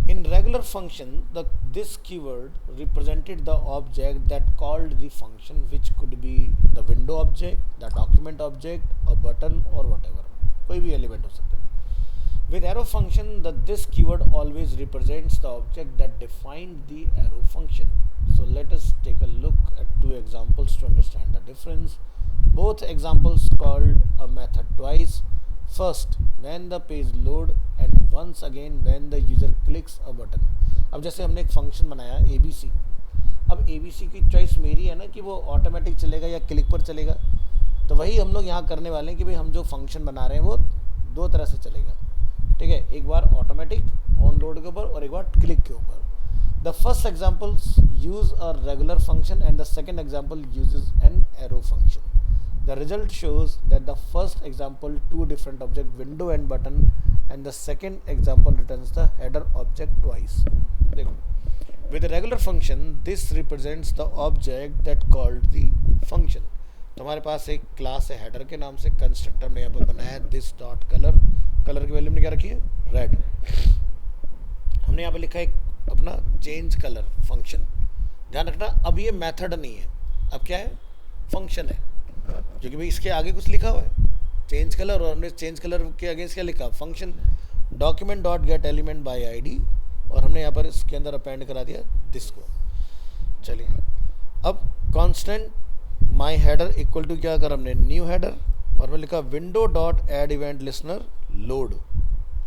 In regular function, this keyword represented the object that called the function, which could be the window object, the document object, a button or whatever. कोई भी element हो सकता है। With arrow function, this keyword always represents the object that defined the arrow function. So let us take a look at 2 examples to understand the difference. Both examples called a method twice. First, when the page load and once again when the user clicks a button. अब जैसे हमने एक फंक्शन बनाया ABC, अब ABC की चॉइस मेरी है ना कि वो ऑटोमेटिक चलेगा या क्लिक पर चलेगा। तो वही हम लोग यहाँ करने वाले हैं कि भाई हम जो फंक्शन बना रहे हैं वो दो तरह से चलेगा, ठीक है, एक बार ऑटोमेटिक ऑन लोड के ऊपर और एक बार क्लिक के ऊपर। The first example use a regular function and the second example uses an arrow function. The result shows that the first example two different object window and button and the second example returns the header object twice. देखो, with a regular function this represents the object that called the function। तो हमारे पास एक क्लास है हेडर के नाम से, कंस्ट्रक्टर ने यहाँ पर बनाया है दिस डॉट कलर, कलर की वैल्यू हमने क्या रखी है रेड। हमने यहाँ पे लिखा है अपना चेंज कलर फंक्शन। ध्यान रखना अब ये मेथड नहीं है, अब क्या है फंक्शन है, क्योंकि भाई इसके आगे कुछ लिखा हुआ है चेंज कलर और हमने चेंज कलर के अगेंस्ट क्या लिखा function document dot gate element by ID और हमने यहाँ पर इसके अंदर अपेंड करा दिया दिस को। चलिए अब constant my header equal to क्या कर हमने न्यू हेडर और हमने लिखा window dot add event listener load,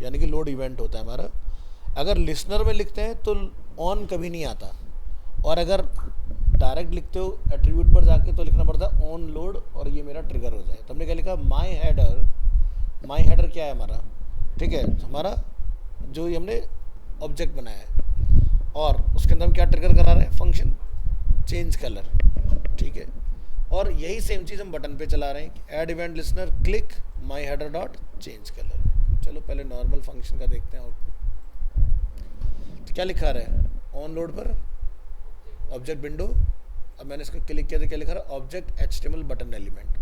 यानी कि लोड इवेंट होता है हमारा। अगर लिसनर में लिखते हैं तो ऑन कभी नहीं आता और अगर डायरेक्ट लिखते हो एट्रीब्यूट पर जाके तो लिखना पड़ता है ऑन लोड और ये मेरा ट्रिगर हो जाए। तो हमने क्या लिखा माई हेडर क्या है हमारा, ठीक है, हमारा जो ये हमने ऑब्जेक्ट बनाया है और उसके अंदर हम क्या ट्रिगर करा रहे हैं फंक्शन चेंज कलर, ठीक है। और यही सेम चीज़ हम बटन पे चला रहे हैं ऐड इवेंट लिसनर क्लिक माई हेडर डॉट चेंज कलर। चलो पहले नॉर्मल फंक्शन का देखते हैं आउटपुट। तो क्या लिखा रहा है ऑन लोड पर ऑब्जेक्ट विंडो, अब मैंने इसको क्लिक किया तो क्या लिखा रहा है ऑब्जेक्ट HTML बटन एलिमेंट,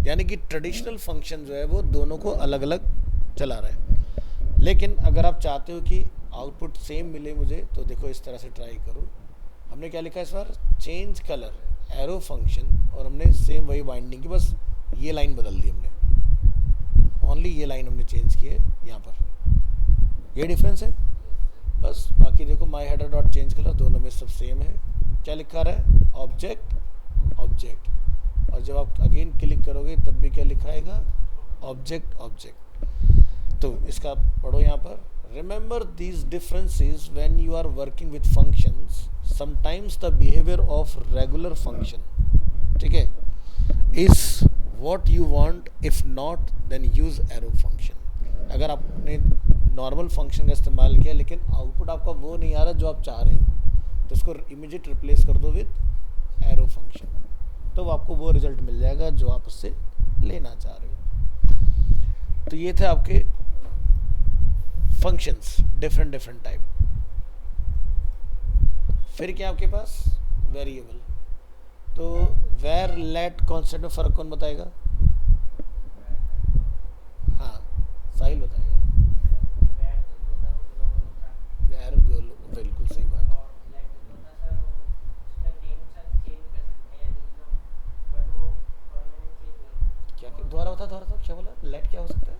यानी कि ट्रेडिशनल फंक्शन जो है वो दोनों को अलग अलग चला रहा है। लेकिन अगर आप चाहते हो कि आउटपुट सेम मिले मुझे तो देखो इस तरह से ट्राई करो। हमने क्या लिखा है इस बार चेंज कलर एरो फंक्शन और हमने सेम वही बाइंडिंग की, बस ये लाइन बदल दी हमने, ओनली ये लाइन हमने चेंज की है यहाँ पर, ये डिफरेंस है बस। बाकी देखो माई हेडर डॉट चेंज कलर दोनों में सब सेम है। क्या लिखा रहा है ऑब्जेक्ट और जब आप अगेन क्लिक करोगे तब भी क्या लिखाएगा ऑब्जेक्ट। तो इसका पढ़ो यहाँ पर remember these differences when you are working with functions sometimes the behaviour of regular function, ठीक है, is what you want, if not then use arrow function. अगर आपने नॉर्मल फंक्शन का इस्तेमाल किया लेकिन आउटपुट आपका वो नहीं आ रहा जो आप चाह रहे हो तो उसको इमीडिएट रिप्लेस कर दो विद एरो फंक्शन, तो आपको वो रिजल्ट मिल जाएगा जो आप उससे लेना चाह रहे हो। तो ये थे आपके फंक्शंस डिफरेंट टाइप। फिर क्या आपके पास वेरिएबल, तो वेर लेट कांस्टेंट में फ़र्क कौन बताएगा, हाँ साहिल बताएगा। बिल्कुल सही बात। क्या दोबारा होता क्या बोला लेट क्या हो सकता है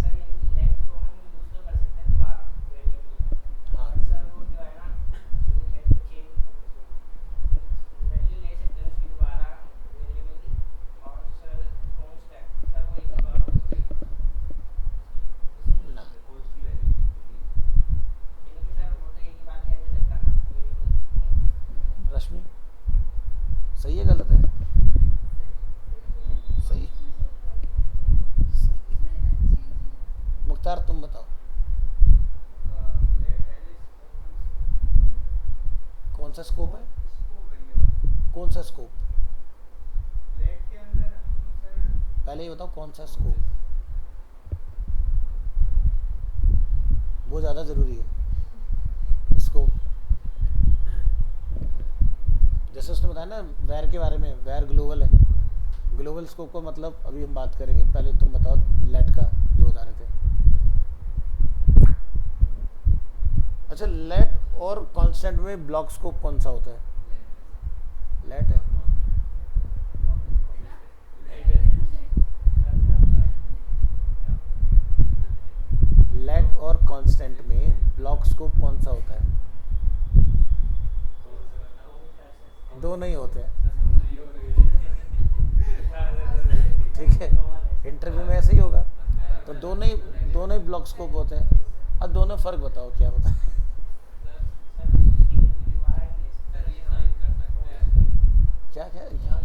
सर, यानी लेट को हम यूज तो कर सकते हैं दोबारा वेरिएबल, हाँ सर वो जो है ना लेट को चेंज वैल्यू ले सकते हैं उसकी दोबारा वेरिएबल की, और सर कांस्टेंट सर वो एक बार ना कौन सी वैल्यू यानी कि सर वो तो एक ही बात नहीं आ सकता ना वेरिएबल। रश्मि सही है गलत है सही, मुख्तार तुम बताओ कौन सा स्कोप है, कौन सा स्कोप लेट के अंदर हम सर पहले ये बताओ कौन सा स्कोप, वो ज़्यादा ज़रूरी है स्कोप। जैसे उसने बताया ना वैर के बारे में, वैर ग्लोबल है, ग्लोबल स्कोप का मतलब अभी हम बात करेंगे, पहले तुम बताओ लेट का जो बता रहे थे। अच्छा लेट और कांस्टेंट में ब्लॉक स्कोप कौन सा होता है, लेट है, लेट और कांस्टेंट में ब्लॉक स्कोप कौन सा होता है, दो नहीं होते हैं, ठीक है, इंटरव्यू में ऐसे ही होगा, तो दोनों ही ब्लॉक स्कोप होते हैं। दोनों फ़र्क बताओ क्या होता है। क्या क्या यहाँ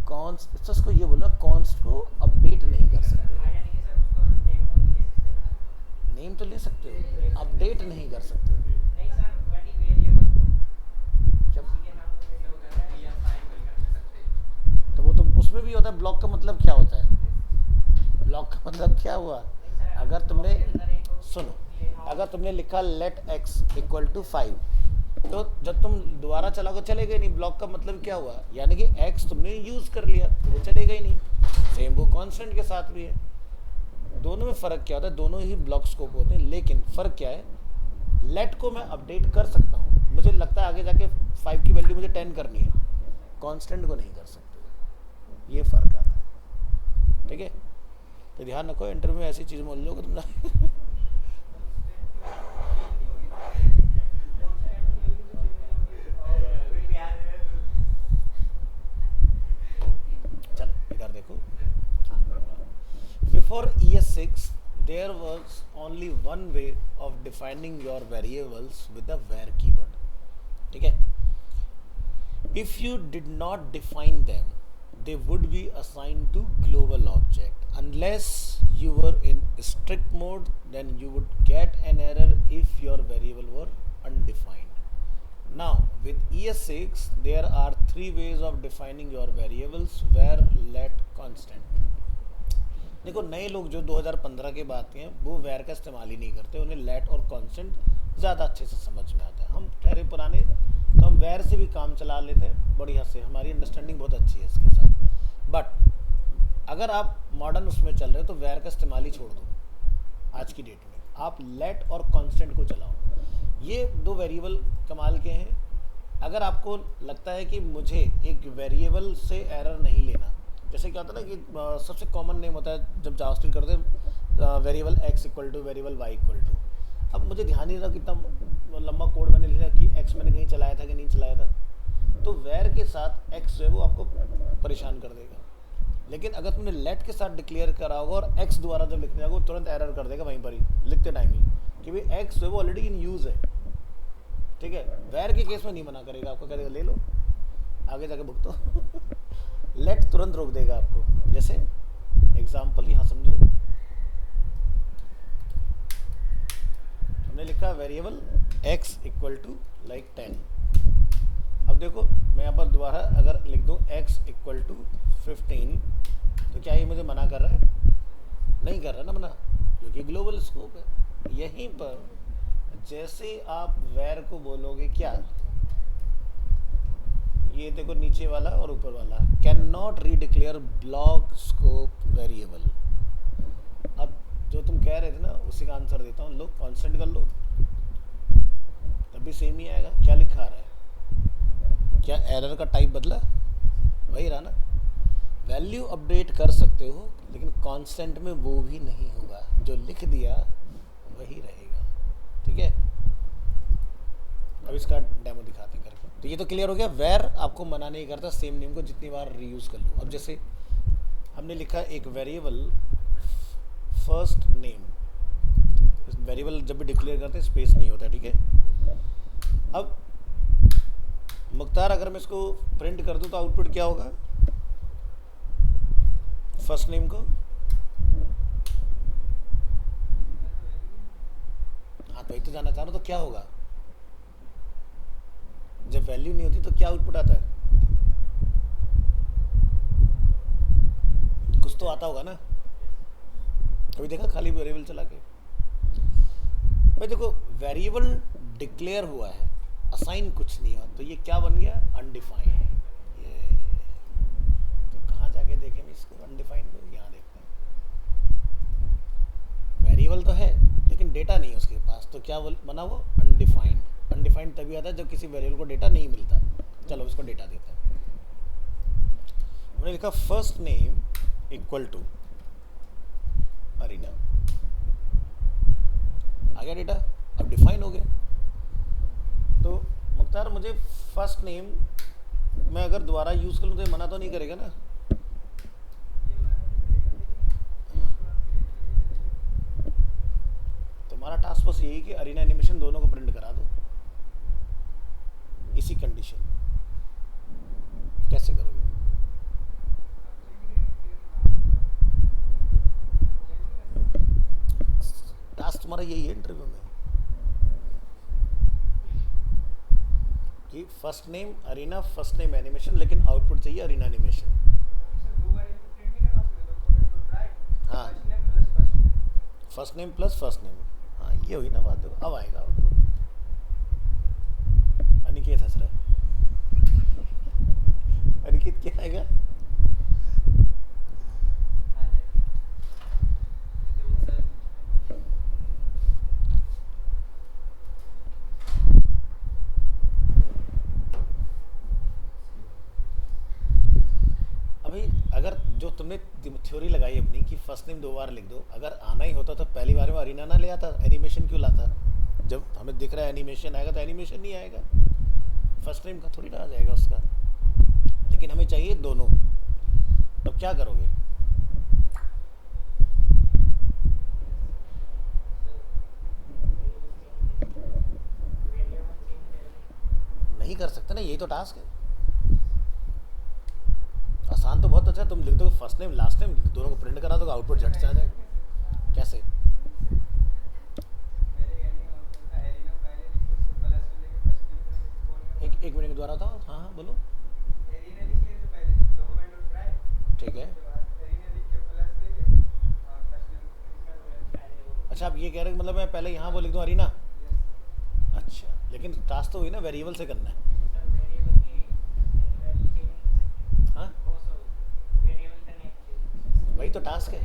कॉन्स्ट तो उसको ये बोलना कॉन्स्ट को अपडेट नहीं कर सकते। नेम तो ले सकते हो, अपडेट नहीं कर सकते हो। तो वो तो उसमें भी होता है। ब्लॉक का मतलब क्या होता है? ब्लॉक का मतलब क्या हुआ? अगर तुमने सुनो, अगर तुमने लिखा लेट x इक्वल टू 5, तो जब तुम दोबारा चलाओगे चलेगा ही नहीं। ब्लॉक का मतलब क्या हुआ? यानी कि x तुमने यूज कर लिया तो वो चलेगा ही नहीं। सेम वो कांस्टेंट के साथ भी है। दोनों में फ़र्क क्या होता है? दोनों ही ब्लॉक स्कोप होते हैं, लेकिन फ़र्क क्या है? लेट को मैं अपडेट कर सकता हूँ, मुझे लगता है आगे जाके 5 की वैल्यू मुझे 10 करनी है, कांस्टेंट को नहीं कर सकते। ये फ़र्क आता है, ठीक है? तो ध्यान रखो, इंटरव्यू में ऐसी चीज़ बोल लो कि तुम ना चलो इधर देखो। Before ES6, there was only one way of defining your variables with the var keyword. ठीक है? If you did not define them, they would be assigned to global object. Unless you were in strict mode, then you would get an error if your variable were undefined. Now, with ES6, there are 3 ways of defining your variables: var, let, constant. देखो, नए लोग जो 2015 के बाद के हैं वो वैर का इस्तेमाल ही नहीं करते, उन्हें लेट और कांस्टेंट ज़्यादा अच्छे से समझ में आता है। हम ठहरे पुराने तो हम वैर से भी काम चला लेते हैं बढ़िया से, हमारी अंडरस्टैंडिंग बहुत अच्छी है इसके साथ। बट अगर आप मॉडर्न उसमें चल रहे हो तो वैर का इस्तेमाल ही छोड़ दो। आज की डेट में आप लेट और कांस्टेंट को चलाओ। ये 2 वेरिएबल कमाल के हैं। अगर आपको लगता है कि मुझे एक वेरिएबल से एरर नहीं लेना, जैसे क्या होता है ना कि सबसे कॉमन नेम होता है जब जावास्क्रिप्ट करते हैं variable x equal to variable y equal to. अब मुझे ध्यान नहीं रहा कितना लंबा कोड मैंने लिखा कि x मैंने कहीं चलाया था कि नहीं चलाया था, तो वैर के साथ x जो है वो आपको परेशान कर देगा। लेकिन अगर तुमने लेट के साथ डिक्लेयर करा होगा और x दोबारा जब लिखने जाओगे वो तुरंत एरर कर देगा वहीं पर ही लिखते टाइम ही कि भाई x जो है वो ऑलरेडी इन यूज़ है। ठीक है? वैर के केस में नहीं मना करेगा, आपको कहेगा ले लो आगे जाके भुगतो लेट तुरंत रोक देगा आपको। जैसे एग्जाम्पल यहाँ समझो, हमने लिखा variable x equal to like 10। अब देखो मैं यहाँ पर दोबारा अगर लिख दूँ x इक्वल टू 15, तो क्या ये मुझे मना कर रहा है? नहीं कर रहा ना मना, क्योंकि ग्लोबल स्कोप है। यहीं पर जैसे आप वैर को बोलोगे क्या, ये देखो नीचे वाला और ऊपर वाला, can not redeclare block scope variable. अब जो तुम कह रहे थे ना उसी का आंसर देता हूँ। लो कांस्टेंट कर लो तब भी सेम ही आएगा। क्या लिखा रहा है? क्या एरर का टाइप बदला? वही रहा ना। वैल्यू अपडेट कर सकते हो लेकिन कांस्टेंट में वो भी नहीं होगा, जो लिख दिया वही रहेगा। ठीक है? अब इसका डेमो दिखाते हैं करके। तो ये तो क्लियर हो गया, वैर आपको मना नहीं करता सेम नेम को जितनी बार रीयूज़ कर लो। अब जैसे हमने लिखा एक वेरिएबल फर्स्ट नेम, वेरिएबल जब भी डिक्लेयर करते हैं स्पेस नहीं होता। ठीक है? अब मुख्तार अगर मैं इसको प्रिंट कर दूं तो आउटपुट क्या होगा? फर्स्ट नेम को, हाँ तो तो जानना चाह रहा हूं तो क्या होगा? जब वैल्यू नहीं होती तो क्या आउटपुट आता है? कुछ तो आता होगा ना। कभी देखा खाली वेरिएबल चला के? भाई देखो वेरिएबल डिक्लेयर हुआ है, असाइन कुछ नहीं हुआ, तो ये क्या बन गया? अनडिफाइंड। ये तो कहाँ जाके देखेंगे इसको अनडिफाइंड को? यहाँ देखते हैं। वेरिएबल तो है लेकिन डेटा नहीं है उसके पास, तो क्या बना वो? अनडिफाइंड। अनडिफाइंड तभी आता है जब किसी वेरिएबल को डेटा नहीं मिलता। चलो इसको डेटा देते हैं। हमने लिखा first name equal to Arina, आ गया डेटा, अब डिफाइन हो गया। तो मुख्तार मुझे फर्स्ट नेम मैं अगर दोबारा यूज़ कर लूँ तो ये मना तो नहीं करेगा ना? टास्क बस यही कि अरीना एनिमेशन दोनों को प्रिंट करा दो, इसी कंडीशन में। कैसे करोगे? टास्क तुम्हारा यही है इंटरव्यू में कि first name Arena, first name Animation, लेकिन आउटपुट चाहिए अरीना एनिमेशन। हाँ, first name plus first name. हाँ, ये हुई ना बात। देखो अब आएगा आउटपुट। अनिकेत हंस रहा है। अनिकेत क्या आएगा? अभी अगर जो तुमने थ्योरी लगाई अपनी कि फर्स्ट नेम 2 बार लिख दो, अगर आना ही होता तो पहली बार में अरीना ना ले आता, एनिमेशन क्यों लाता? जब हमें दिख रहा है एनिमेशन आएगा तो एनिमेशन नहीं आएगा, फर्स्ट नेम का थोड़ी ना आ जाएगा उसका। लेकिन हमें चाहिए दोनों। तब क्या करोगे? नहीं कर सकते ना, यही तो टास्क है। आसान तो बहुत अच्छा है, तुम लिख दो फर्स्ट नेम लास्ट नेम, दोनों को प्रिंट करा दो, आउटपुट झट से आ जाएगा। कैसे? एक मिनट दोबारा बताओ। हाँ हाँ बोलो। ठीक है। अच्छा, आप ये कह रहे हैं मतलब मैं पहले यहाँ वो लिख दूँ अरीना? अच्छा, लेकिन टास्क तो हुई ना, वेरिएबल से करना है। हाँ, वही तो टास्क है।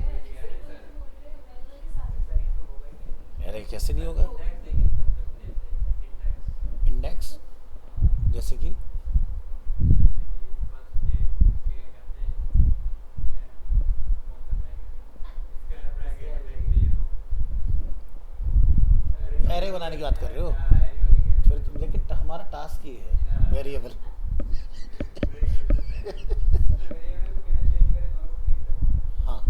अरे कैसे नहीं होगा? इंडेक्स जैसे कि एरे बनाने की बात कर रहे हो फिर, लेकिन हमारा टास्क ये है वेरिएबल। हाँ,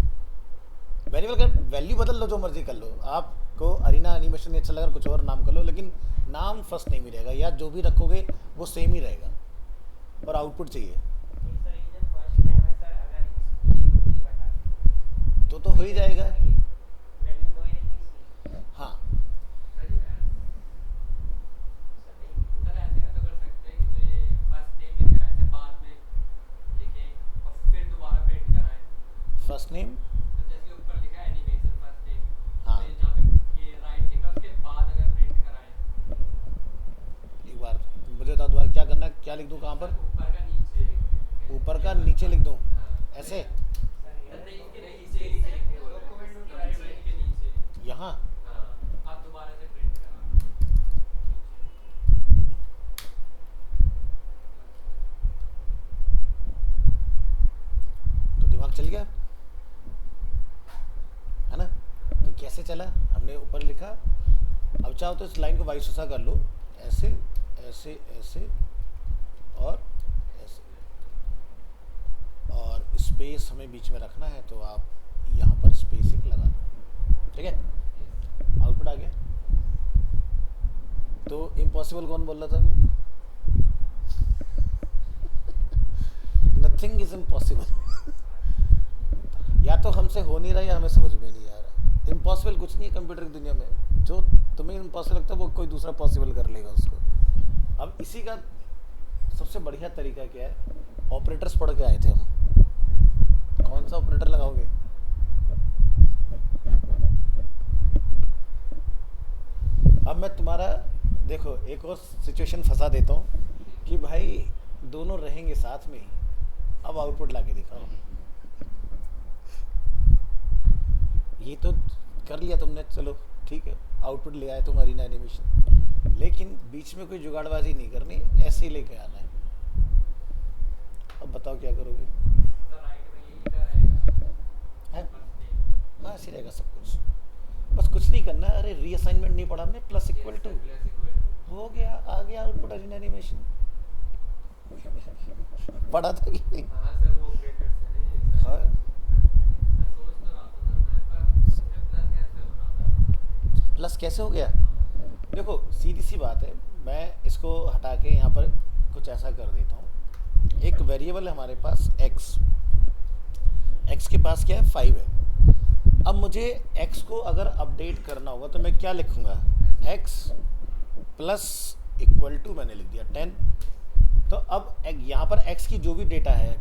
वेरिएबल का वैल्यू बदल लो, जो मर्जी कर लो। आपको अरीना एनिमेशन नहीं अच्छा लगा, कुछ और नाम कर लो, लेकिन नाम फर्स्ट नेम ही रहेगा, या जो भी रखोगे वो सेम ही रहेगा, और आउटपुट चाहिए। तो हो ही जाएगा। हाँ, फर्स्ट नेम। जैसे ऊपर लिखा है एनिमेशन फर्स्ट नेम, हाँ, तो जहाँ पे ये राइट लिखा उसके बाद अगर प्रिंट कराएं, एक बार मुझे बता दोबारा क्या करना है, क्या लिख दूँ कहाँ पर? ऊपर का नीचे, ऊपर का नीचे लिख दूँ ऐसे? नहीं इसके नीचे नीचे डॉक्यूमेंट के नीचे। यहाँ हाँ, आप दोबारा से प्रिंट कराओ। तो दिमाग चल गया है ना? तो कैसे चला? हमने ऊपर लिखा। अब चाहो तो इस लाइन को वाइस वर्सा कर लो, ऐसे ऐसे ऐसे और ऐसे, और स्पेस हमें बीच में रखना है, तो आप यहाँ पर स्पेसिंग लगा दो। ठीक है, आउटपुट आ गया। तो इम्पॉसिबल कौन बोल रहा था अभी? Nothing is impossible. या तो हमसे हो नहीं रहा या हमें समझ में नहीं आ रहा। इम्पॉसिबल कुछ नहीं है कंप्यूटर की दुनिया में, जो तुम्हें इम्पॉसिबल लगता है वो कोई दूसरा पॉसिबल कर लेगा उसको। अब इसी का सबसे बढ़िया तरीका क्या है? ऑपरेटर्स पढ़ के आए थे हम। कौन सा ऑपरेटर लगाओगे? अब मैं तुम्हारा देखो एक और सिचुएशन फंसा देता हूँ कि भाई दोनों रहेंगे साथ में ही। अब आउटपुट लाके दिखाओ। ये तो कर लिया तुमने, चलो ठीक है, आउटपुट ले आए तुम अरीना एनिमेशन, लेकिन बीच में कोई जुगाड़बाजी नहीं करनी, ऐसे ही लेके आना है। अब बताओ क्या करोगे? तो राइट में यही लिखा रहेगा है? फर्स्ट नेम, हाँ, ऐसे रहेगा सब कुछ, बस कुछ नहीं करना है। अरे रीअसाइनमेंट नहीं पढ़ा हमने, plus equal to plus equal to, हो गया, आ गया आउटपुट अरीना एनिमेशन। पढ़ा था कि नहीं? हाँ सर वो ऑपरेटर से नहीं सर। हाँ, मैं सोच तो रहा था सर, मैं पर प्लस कैसे हो रहा था? प्लस प्लस कैसे हो गया? देखो सीधी सी बात है, मैं इसको हटा के यहाँ पर कुछ ऐसा कर देता हूँ। एक वेरिएबल है हमारे पास x, x के पास क्या है 5 है। अब मुझे x को अगर अपडेट करना होगा तो मैं क्या लिखूँगा, x प्लस इक्वल टू मैंने लिख दिया 10। तो अब यहाँ पर x की जो भी डेटा है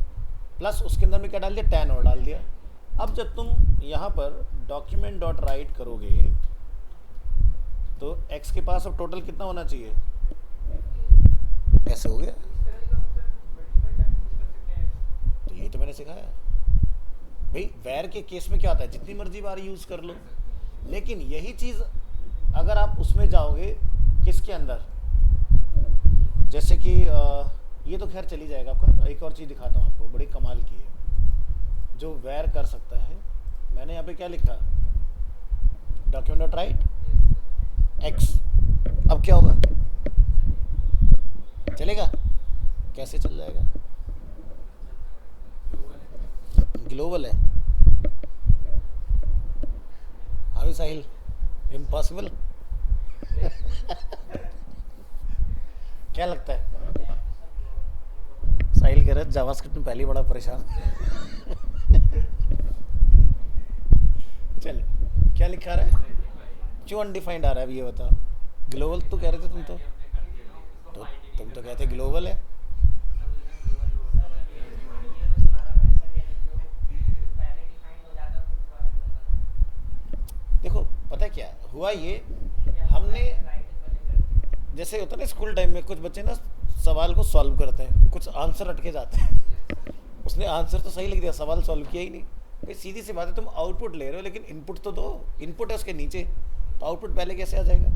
प्लस उसके अंदर में क्या डाल दिया, 10 और डाल दिया। अब जब तुम यहाँ पर डॉक्यूमेंट डॉट राइट करोगे तो x के पास अब टोटल कितना होना चाहिए, ऐसे हो गया। इस तरह से हम सर मल्टीपल टाइम यूज कर सकते हैं। तो यही तो मैंने सिखाया भाई। वैर के केस में क्या होता है, जितनी मर्जी बार यूज कर लो, लेकिन यही चीज अगर आप उसमें जाओगे किसके अंदर, जैसे कि ये तो खैर चली जाएगा आपका। एक और चीज दिखाता हूँ आपको, बड़ी कमाल की है जो वैर कर सकता है। मैंने यहाँ पे क्या लिखा, डॉक्यूमेंट डॉट राइट एक्स। अब क्या होगा, चलेगा? कैसे चल जाएगा, ग्लोबल है। हाँ भी साहिल, इम्पॉसिबल क्या लगता है? साहिल कह रहे जावास्क्रिप्ट में पहले ही बड़ा परेशान चल क्या लिखा रहा है, क्यों अनडिफाइंड आ रहा है अभी ये बताओ। ग्लोबल तो कह रहे थे तुम, तो तुम तो कहते ग्लोबल है। देखो पता है क्या हुआ, ये हमने जैसे होता है ना स्कूल टाइम में, कुछ बच्चे ना सवाल को सॉल्व करते हैं, कुछ आंसर अटके जाते हैं। उसने आंसर तो सही लिख दिया, सवाल सॉल्व किया ही नहीं। भाई सीधी सी बात है, तुम आउटपुट ले रहे हो लेकिन इनपुट तो दो। इनपुट है उसके नीचे, तो आउटपुट पहले कैसे आ जाएगा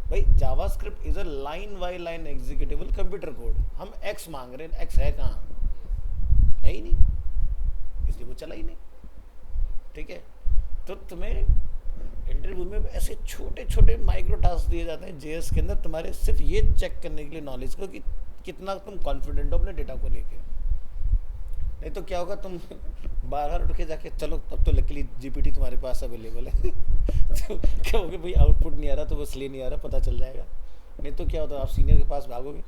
भाई? JavaScript is a line by line executable computer code. हम एक्स मांग रहे हैं, एक्स है कहाँ, है ही नहीं, इसलिए वो चला ही नहीं। ठीक है, तो तुम्हें इंटरव्यू में ऐसे छोटे छोटे माइक्रो टास्क दिए जाते हैं जेएस के अंदर, तुम्हारे सिर्फ ये चेक करने के लिए नॉलेज को कि कितना तुम कॉन्फिडेंट हो अपने डेटा को लेके। नहीं तो क्या होगा, तुम बार बार उठ के जाके चलो, तब तो लकीली जीपीटी तुम्हारे पास अवेलेबल है तो कहोगे भाई आउटपुट नहीं आ रहा, तो वो इसलिए नहीं आ रहा, पता चल जाएगा। नहीं तो क्या होता है, आप सीनियर के पास भागोगे,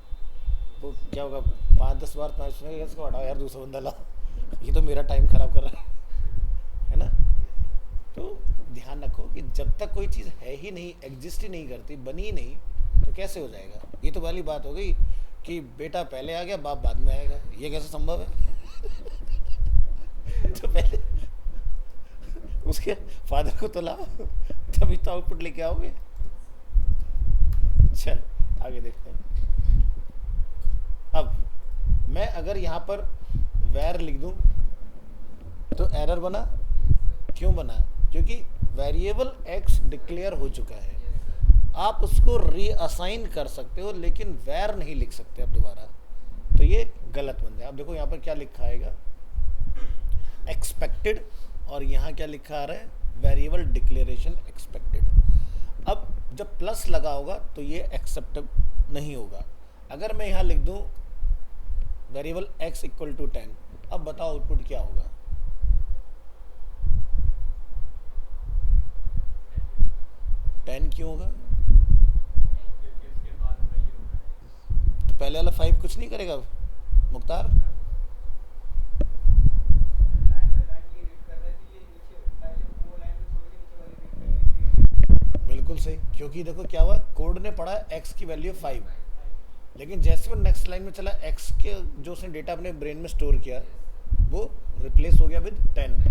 वो क्या होगा 5-10 बार तुम्हारे सुनेगा, इसको हटाओ यार, दूसरा बंदा लाओ, ये तो मेरा टाइम खराब कर रहा है ना। तो ध्यान रखो कि जब तक कोई चीज़ है ही नहीं, एग्जिस्ट ही नहीं करती, बनी ही नहीं, तो कैसे हो जाएगा। ये तो वाली बात हो गई कि बेटा पहले आ गया, बाप बाद में आएगा, ये कैसे संभव है तो पहले उसके फादर को तो लाओ, तभी तो आउटपुट लेके आओगे। चल आगे देखते हैं। अब मैं अगर यहाँ पर वैर लिख दूं तो एरर बना, क्यों बना? क्योंकि वेरिएबल x डिक्लेयर हो चुका है। आप उसको रीअसाइन कर सकते हो लेकिन वैर नहीं लिख सकते अब दोबारा, तो ये गलत बन जाए। अब देखो यहाँ पर क्या लिखा आएगा, एक्सपेक्टेड, और यहाँ क्या लिखा आ रहा है, वेरिएबल डिक्लेरेशन एक्सपेक्टेड। अब जब प्लस लगा होगा तो ये एक्सेप्टेबल नहीं होगा। अगर मैं यहाँ लिख दूँ वेरिएबल x इक्वल टू 10, अब बताओ आउटपुट क्या होगा? 10 क्यों होगा? तो पहले वाला 5 कुछ नहीं करेगा मुख्तार? बिल्कुल सही, क्योंकि देखो क्या हुआ, कोड ने पढ़ा x की वैल्यू 5, लेकिन जैसे वो नेक्स्ट लाइन में चला, x के जो उसने डेटा अपने ब्रेन में स्टोर किया वो रिप्लेस हो गया विद 10,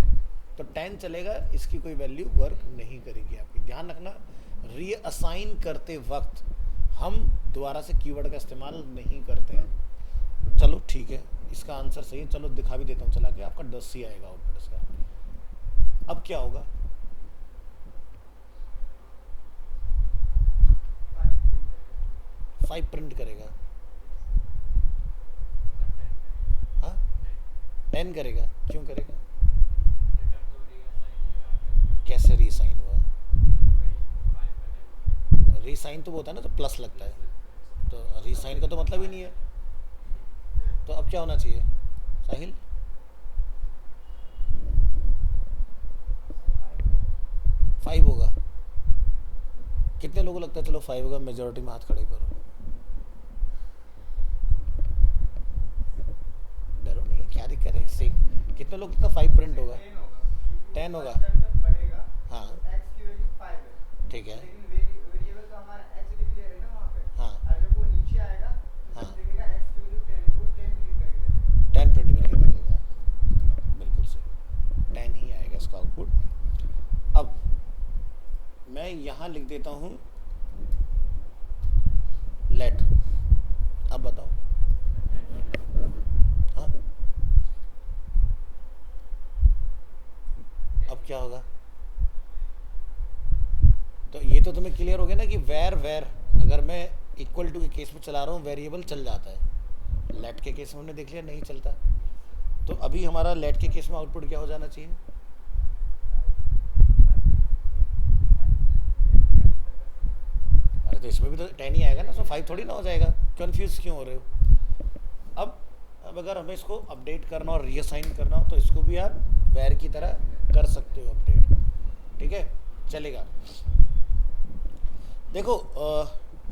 तो 10 चलेगा, इसकी कोई वैल्यू वर्क नहीं करेगी आपकी। ध्यान रखना, रीअसाइन करते वक्त हम दोबारा से कीवर्ड का इस्तेमाल नहीं करते हैं। चलो ठीक है, इसका आंसर सही है, चलो दिखा भी देता हूँ चला के, आपका 10 ही आएगा आउटपुट इसका। अब क्या होगा, 5 प्रिंट करेगा, हाँ 10 करेगा, क्यों करेगा? कैसे रीसाइन हुआ? रीसाइन तो वो होता है ना तो प्लस लगता है, तो रीसाइन का तो मतलब ही नहीं है। तो अब क्या होना चाहिए साहिल? 5 होगा, कितने लोगों को लगता है चलो 5 होगा? मेजोरिटी में हाथ खड़े करो। डरो नहीं है, क्या दिक्कत है? सीख। कितने लोग लगता 5 प्रिंट होगा? 10 होगा 10 होगा। फर्स्ट टाइम जब बढ़ेगा हाँ। तो x की वैल्यू 5 है, ठीक है। लेकिन वेरिएबल तो हमारा x डिक्लेयर है ना वहाँ पे। हाँ। और जब वो नीचे आएगा तो हाँ। जब देखेगा x की वैल्यू 10 है, वो 10 प्रिंट करके देगा। 10 प्रिंट करके दे देगा। बिल्कुल सही, 10 ही आएगा इसका आउटपुट। अब मैं यहाँ लिख देता हूँ लेट। अब बताओ। हाँ, अब क्या होगा? तो ये तो तुम्हें क्लियर हो गया ना कि वेर अगर मैं इक्वल टू के केस में चला रहा हूँ वेरिएबल चल जाता है। लेट के केस में हमने देख लिया नहीं चलता। तो अभी हमारा लेट के केस में आउटपुट क्या हो जाना चाहिए? अरे तो इसमें भी तो 10 ही आएगा ना, तो 5 थोड़ी ना हो जाएगा। कंफ्यूज क्यों हो रहे हो? अब अगर हमें इसको अपडेट करना और रीअसाइन करना हो तो इसको भी आप वेर की तरह कर सकते हो अपडेट। ठीक है, चलेगा। देखो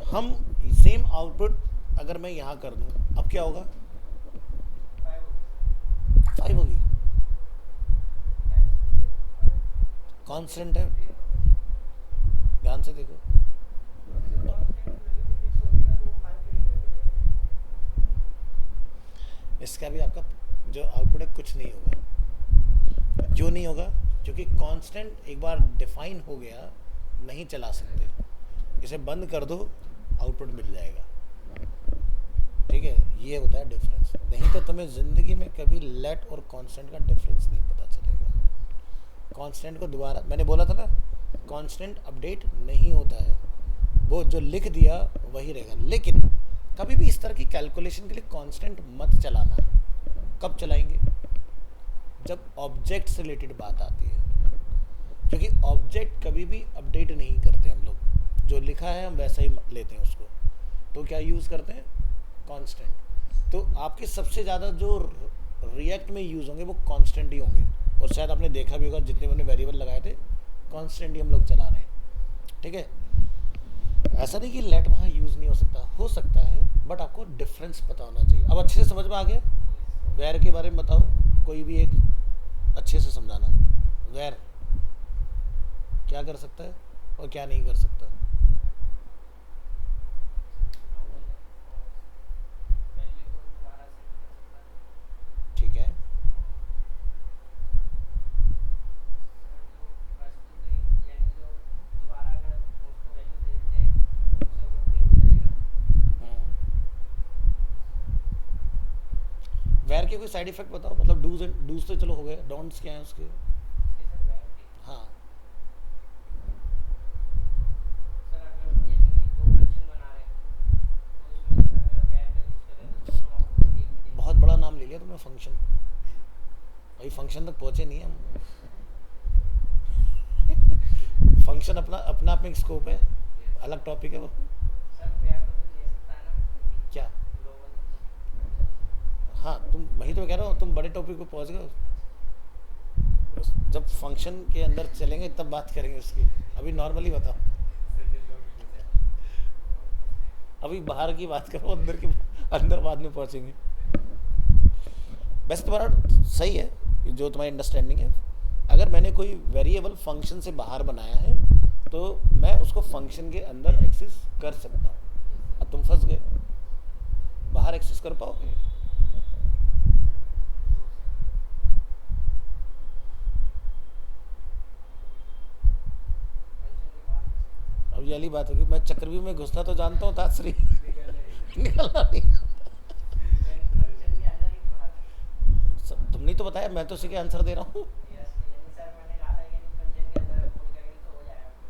हम सेम आउटपुट अगर मैं यहाँ कर दूँ अब क्या होगा? 5 होगी। कांस्टेंट है, ध्यान से देखो। इसका भी आपका जो आउटपुट है कुछ नहीं होगा। क्यों नहीं होगा? क्योंकि कांस्टेंट एक बार डिफाइन हो गया नहीं चला सकते। इसे बंद कर दो आउटपुट मिल जाएगा। ठीक है, ये होता है डिफरेंस। नहीं तो तुम्हें ज़िंदगी में कभी लेट और कांस्टेंट का डिफरेंस नहीं पता चलेगा। कांस्टेंट को दोबारा मैंने बोला था ना, कांस्टेंट अपडेट नहीं होता है, वो जो लिख दिया वही रहेगा। लेकिन कभी भी इस तरह की कैलकुलेशन के लिए कांस्टेंट मत चलाना। कब चलाएंगे? जब ऑब्जेक्ट से रिलेटेड बात आती है, क्योंकि ऑब्जेक्ट कभी भी अपडेट नहीं करते हम लोग। जो लिखा है हम वैसा ही लेते हैं उसको। तो क्या यूज़ करते हैं? कांस्टेंट। तो आपके सबसे ज़्यादा जो रिएक्ट में यूज़ होंगे वो कांस्टेंट ही होंगे। और शायद आपने देखा भी होगा जितने मैंने वेरिएबल लगाए थे कांस्टेंट ही हम लोग चला रहे हैं। ठीक है, ऐसा नहीं कि लेट वहाँ यूज़ नहीं हो सकता है, बट आपको डिफरेंस पता होना चाहिए। अब अच्छे से समझ में आ गया? वेर के बारे में बताओ, कोई भी एक अच्छे से समझाना। वेर क्या कर सकता है और क्या नहीं कर सकता? ठीक है, वेर के कोई साइड इफेक्ट बताओ। मतलब डूज तो चलो हो गए, डोंट्स क्या है उसके? हाँ, बहुत बड़ा नाम ले लिया तुमने, फंक्शन। भाई फंक्शन तक पहुंचे नहीं हम। फंक्शन अपना अपना आप में एक स्कोप है, अलग टॉपिक है वो। क्या? हाँ, तुम वही तो मैं कह रहा हूँ, तुम बड़े टॉपिक पे पहुंच गए। जब फंक्शन के अंदर चलेंगे तब बात करेंगे उसकी। अभी नॉर्मली बताओ, अभी बाहर की बात करो, अंदर बाद में पहुंचेंगे। वैसे तुम्हारा सही है जो तुम्हारी अंडरस्टैंडिंग है। अगर मैंने कोई वेरिएबल फंक्शन से बाहर बनाया है तो मैं उसको फंक्शन के अंदर एक्सेस कर सकता हूँ। अब तुम फंस गए, बाहर एक्सेस कर पाओगे? अब ये वाली बात है कि मैं चक्रव्यूह में घुसना तो जानता हूँ ताश्री, निकलना नहीं। तुमने तो बताया, मैं तो उसी के आंसर दे रहा हूँ।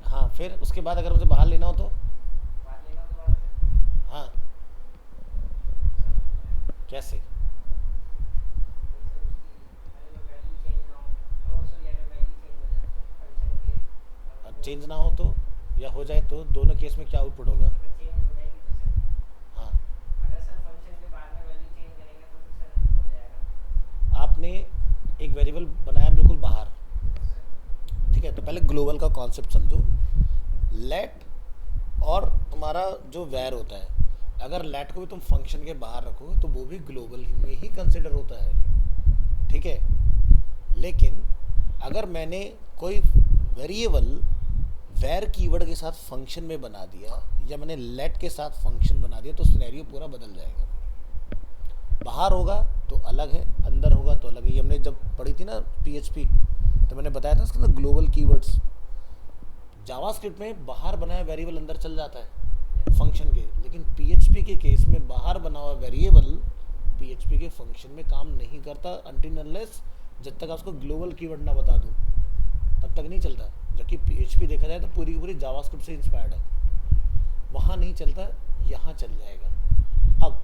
हाँ, फिर उसके बाद अगर मुझे बाहर लेना हो तो? हाँ, कैसे? चेंज ना हो तो या हो जाए तो दोनों केस में क्या आउटपुट होगा? हाँ, आपने एक वेरिएबल बनाया बिल्कुल बाहर। ठीक है, तो पहले ग्लोबल का कॉन्सेप्ट समझो। लेट और तुम्हारा जो वैर होता है, अगर लेट को भी तुम फंक्शन के बाहर रखोगे तो वो भी ग्लोबल में ही कंसिडर होता है, ठीक है। लेकिन अगर मैंने कोई वेरिएबल वैर कीवर्ड के साथ फंक्शन में बना दिया या मैंने लेट के साथ फंक्शन बना दिया तो सिनेरियो पूरा बदल जाएगा। बाहर होगा तो अलग है, अंदर होगा तो अलग है। ये हमने जब पढ़ी थी ना पीएचपी, तो मैंने बताया था इसके अंदर ग्लोबल कीवर्ड्स। जावास्क्रिप्ट में बाहर बनाया वेरिएबल अंदर चल जाता है फंक्शन के, लेकिन पीएचपी के केस में बाहर बना हुआ वेरिएबल पीएचपी के फंक्शन में काम नहीं करता अनटिल अनलेस जब तक आप उसको ग्लोबल कीवर्ड ना बता दो तब तक नहीं चलता। जबकि पीएचपी देखा जाए तो पूरी की पूरी जावास्क्रिप्ट से इंस्पायर्ड है, वहाँ नहीं चलता, यहाँ चल जाएगा। अब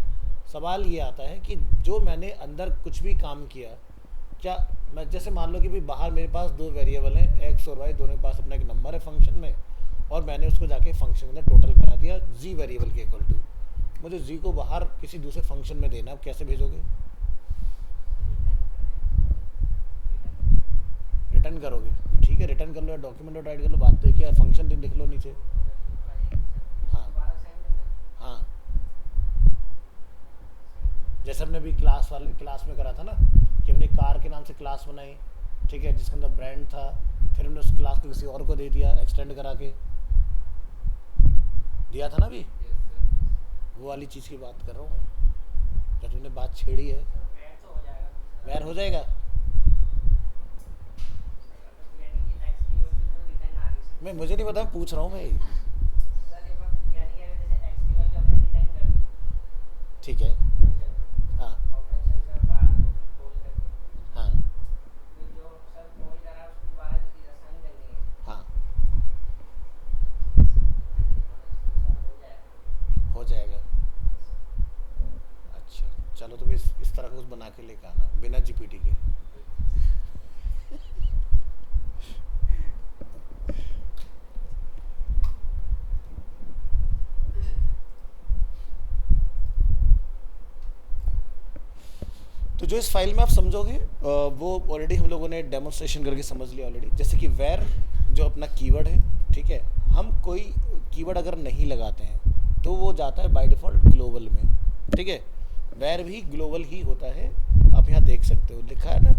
सवाल ये आता है कि जो मैंने अंदर कुछ भी काम किया, क्या मैं जैसे मान लो कि भाई बाहर मेरे पास दो वेरिएबल हैं एक्स और वाई, दोनों के पास अपना एक नंबर है फंक्शन में, और मैंने उसको जाके फंक्शन के अंदर टोटल करा दिया जी वेरिएबल के इक्वल टू। मुझे जी को बाहर किसी दूसरे फंक्शन में देना, आप कैसे भेजोगे? रिटर्न करोगे, ठीक है, रिटर्न कर लो या डॉक्यूमेंट में राइट कर लो, बात तो है क्या, फंक्शन लिख लो नीचे। हाँ हाँ, जैसे हमने अभी क्लास में करा था ना कि हमने कार के नाम से क्लास बनाई, ठीक है, जिसके अंदर ब्रांड था, फिर हमने उस क्लास को किसी और को दे दिया एक्सटेंड करा के, दिया था ना अभी। वो वाली चीज़ की बात कर रहा हूँ, जब तुमने बात छेड़ी है। वैर हो जाएगा, मैं मुझे नहीं पता, पूछ रहा हूँ मैं। ठीक है, हाँ हाँ हाँ, हो जाएगा। अच्छा चलो, तुम इस तरह का कुछ बना के लेकर आना बिना जीपीटी के। तो जो इस फाइल में आप समझोगे वो ऑलरेडी हम लोगों ने डेमोन्स्ट्रेशन करके समझ लिया ऑलरेडी। जैसे कि वेर जो अपना कीवर्ड है, ठीक है, हम कोई कीवर्ड अगर नहीं लगाते हैं तो वो जाता है बाय डिफ़ॉल्ट ग्लोबल में, ठीक है। वेर भी ग्लोबल ही होता है, आप यहाँ देख सकते हो लिखा है ना,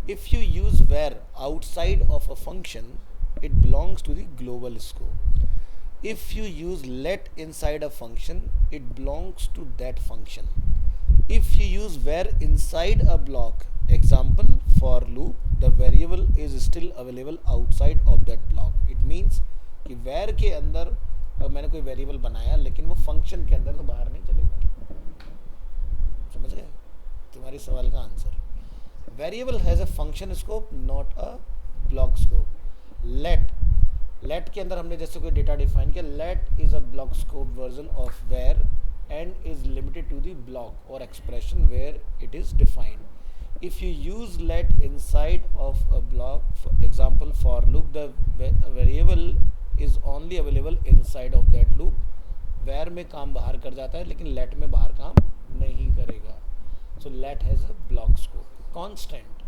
if you use var outside of a function it belongs to the global scope. If you use let inside a function it belongs to that function. If you use var inside a block, example for loop, the variable is still available outside of that block. It means कि var के अंदर मैंने कोई वेरिएबल बनाया लेकिन वो फंक्शन के अंदर तो बाहर नहीं चलेगा। समझ गए तुम्हारी सवाल का answer? Variable has a function scope not a block scope. Let के अंदर हमने जैसे कोई डेटा डिफाइन किया, let is a block scope version of var and is limited to the block or expression where it is defined. If you use let inside of a block, for example for loop, the variable is only available inside of that loop. where में काम बाहर कर जाता है लेकिन let में बाहर काम नहीं करेगा। So let has a block scope. Constant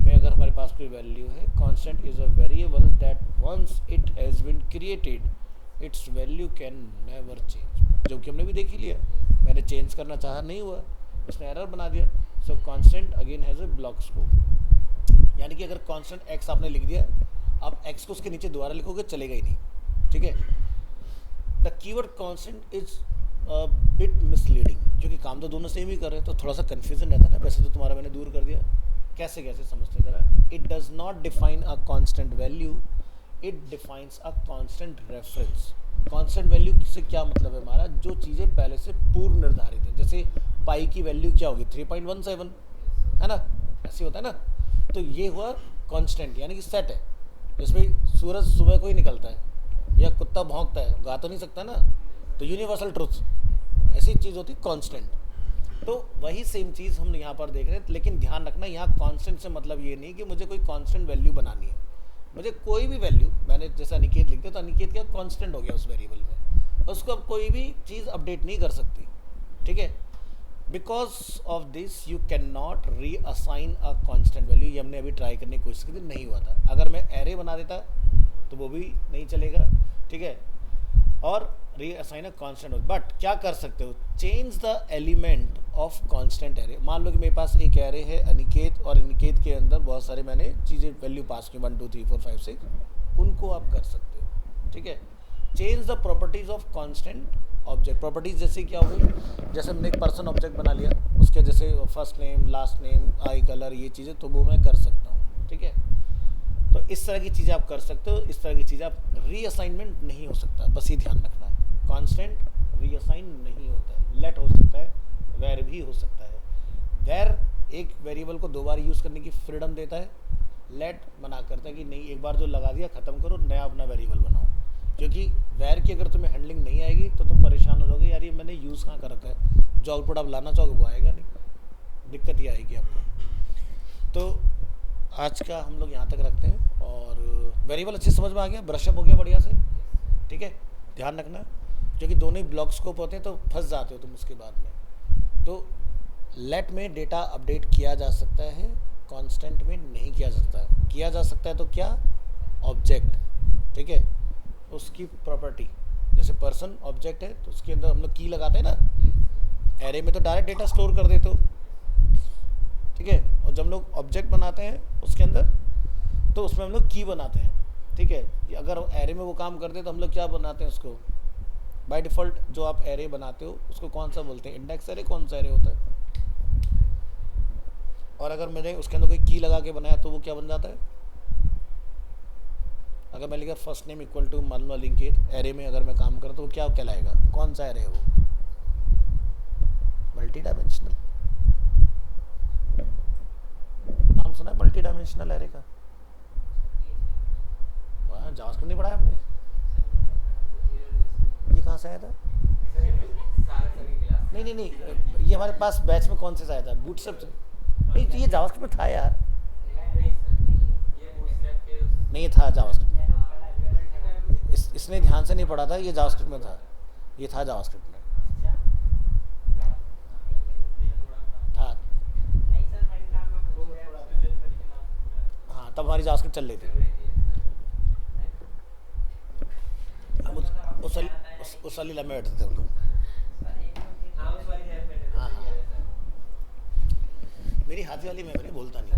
में अगर हमारे पास कोई वैल्यू है, constant is a variable that once it has been created its value can never change। जो कि हमने भी देख ही लिया, मैंने चेंज करना चाहा नहीं हुआ, उसने एरर बना दिया। सो constant again has a block scope, यानी कि अगर कांस्टेंट एक्स आपने लिख दिया, अब एक्स को उसके नीचे दोबारा लिखोगे चलेगा ही नहीं, ठीक है। The keyword constant is a bit misleading, क्योंकि काम तो दोनों सेम ही कर रहे हैं तो थोड़ा सा कन्फ्यूजन रहता है ना। वैसे तो तुम्हारा मैंने दूर कर दिया, कैसे समझते जरा। It does not define a constant value, it defines a constant reference. Constant value से क्या मतलब है हमारा, जो चीज़ें पहले से पूर्व निर्धारित है। जैसे पाई की वैल्यू क्या होगी 3.17 है ना, ऐसे होता है ना। तो ये हुआ कांस्टेंट, यानी कि सेट है, जिसमें सूरज सुबह को ही निकलता है या कुत्ता भौंकता है, गा तो नहीं सकता ना, तो यूनिवर्सल ट्रुथ ऐसी चीज़ होती कांस्टेंट। तो वही सेम चीज़ हम यहाँ पर देख रहे हैं, लेकिन ध्यान रखना यहाँ कांस्टेंट से मतलब ये नहीं कि मुझे कोई कांस्टेंट वैल्यू बनानी है। मुझे कोई भी वैल्यू, मैंने जैसे अनिकेत लिख दिया तो अनिकेत क्या कांस्टेंट हो गया उस वेरिएबल में, उसको अब कोई भी चीज़ अपडेट नहीं कर सकती, ठीक है। Because of this you can not री असाइन अ कांस्टेंट वैल्यू। ये हमने अभी ट्राई करने की कोशिश की थी, नहीं हुआ था। अगर मैं एरे बना देता तो वो भी नहीं चलेगा, ठीक है। और रीअसाइन अ कांस्टेंट, बट क्या कर सकते हो, change the element of constant array. मान लो कि मेरे पास एक एरे है अनिकेत, और अनिकेत के अंदर बहुत सारे मैंने चीज़ें वैल्यू पास की 1 2 3 4 5 6, उनको आप कर सकते हो, ठीक है। Change the properties of constant object. Properties जैसे क्या हो गई, जैसे हमने एक पर्सन ऑब्जेक्ट बना लिया, उसके जैसे फर्स्ट नेम, लास्ट नेम, आई कलर, ये चीज़ें तो वो मैं कर सकता हूँ, ठीक है। तो इस तरह की चीज़ें आप कर सकते हो, इस तरह की चीज़ें आप रीअसाइनमेंट नहीं हो सकता, बस ये ध्यान रखना है। कांस्टेंट रीअसाइन नहीं होता है, लेट हो सकता है, वेर भी हो सकता है। वेर एक वेरिएबल को 2 बार यूज़ करने की फ्रीडम देता है, लेट मना करता है कि नहीं, एक बार जो लगा दिया ख़त्म करो, नया अपना वेरिएबल बनाओ। क्योंकि वेर की अगर तुम्हें हैंडलिंग नहीं आएगी तो तुम परेशान हो जाओगे, यार ये मैंने यूज़ कहाँ कर रखा है, जो आउटपुट आप लाना चाहोगे वो आएगा नहीं, दिक्कत ये आएगी आपको। तो आज का हम लोग यहाँ तक रखते हैं, और वेरिएबल अच्छे समझ में आ गया, ब्रशअप हो गया बढ़िया से, ठीक है। ध्यान रखना, क्योंकि दोनों ही ब्लॉक स्कोप होते हैं तो फंस जाते हो तुम उसके बाद में। तो लेट में डेटा अपडेट किया जा सकता है, कांस्टेंट में नहीं किया जा सकता। किया जा सकता है तो क्या, ऑब्जेक्ट, ठीक है, उसकी प्रॉपर्टी, जैसे पर्सन ऑब्जेक्ट है तो उसके अंदर हम लोग की लगाते हैं ना, एरे में तो डायरेक्ट डेटा स्टोर कर देते हो, ठीक है। और जब हम लोग ऑब्जेक्ट बनाते हैं उसके अंदर, तो उसमें हम लोग की बनाते हैं, ठीक है। अगर एरे में वो काम करते हैं तो हम लोग क्या बनाते हैं उसको, बाय डिफ़ॉल्ट जो आप एरे बनाते हो उसको कौन सा बोलते हैं, इंडेक्स एरे, कौन सा एरे होता है। और अगर मैंने उसके अंदर कोई की लगा के बनाया तो वो क्या बन जाता है। अगर मैं लिखा फर्स्ट नेम इक्वल टू मान लो अनिकेत, एरे में अगर मैं काम करूँ तो वो क्या कहलाएगा, कौन सा एरे है वो, मल्टी डायमेंशनल। नाम सुना है मल्टी डायमेंशनल एरे का, जावास्क्रिप्ट नहीं पढ़ा है आपने, ये कहाँ से आया था। नहीं, ये हमारे पास बैच में कौन से से आया था, बूटस्ट्रैप से। नहीं तो ये जावास्क्रिप्ट में था यार, नहीं था जावास्क्रिप्ट में, इसने ध्यान से नहीं पढ़ा था, ये जावास्क्रिप्ट में था, ये था जावास्क्रिप्ट में था। हाँ तब हमारी जावास्क्रिप्ट चल रही थी, हम उस वाली लैब में बैठे थे हम लोग। हाँ, मेरी हाथी वाली मैं बोलता नहीं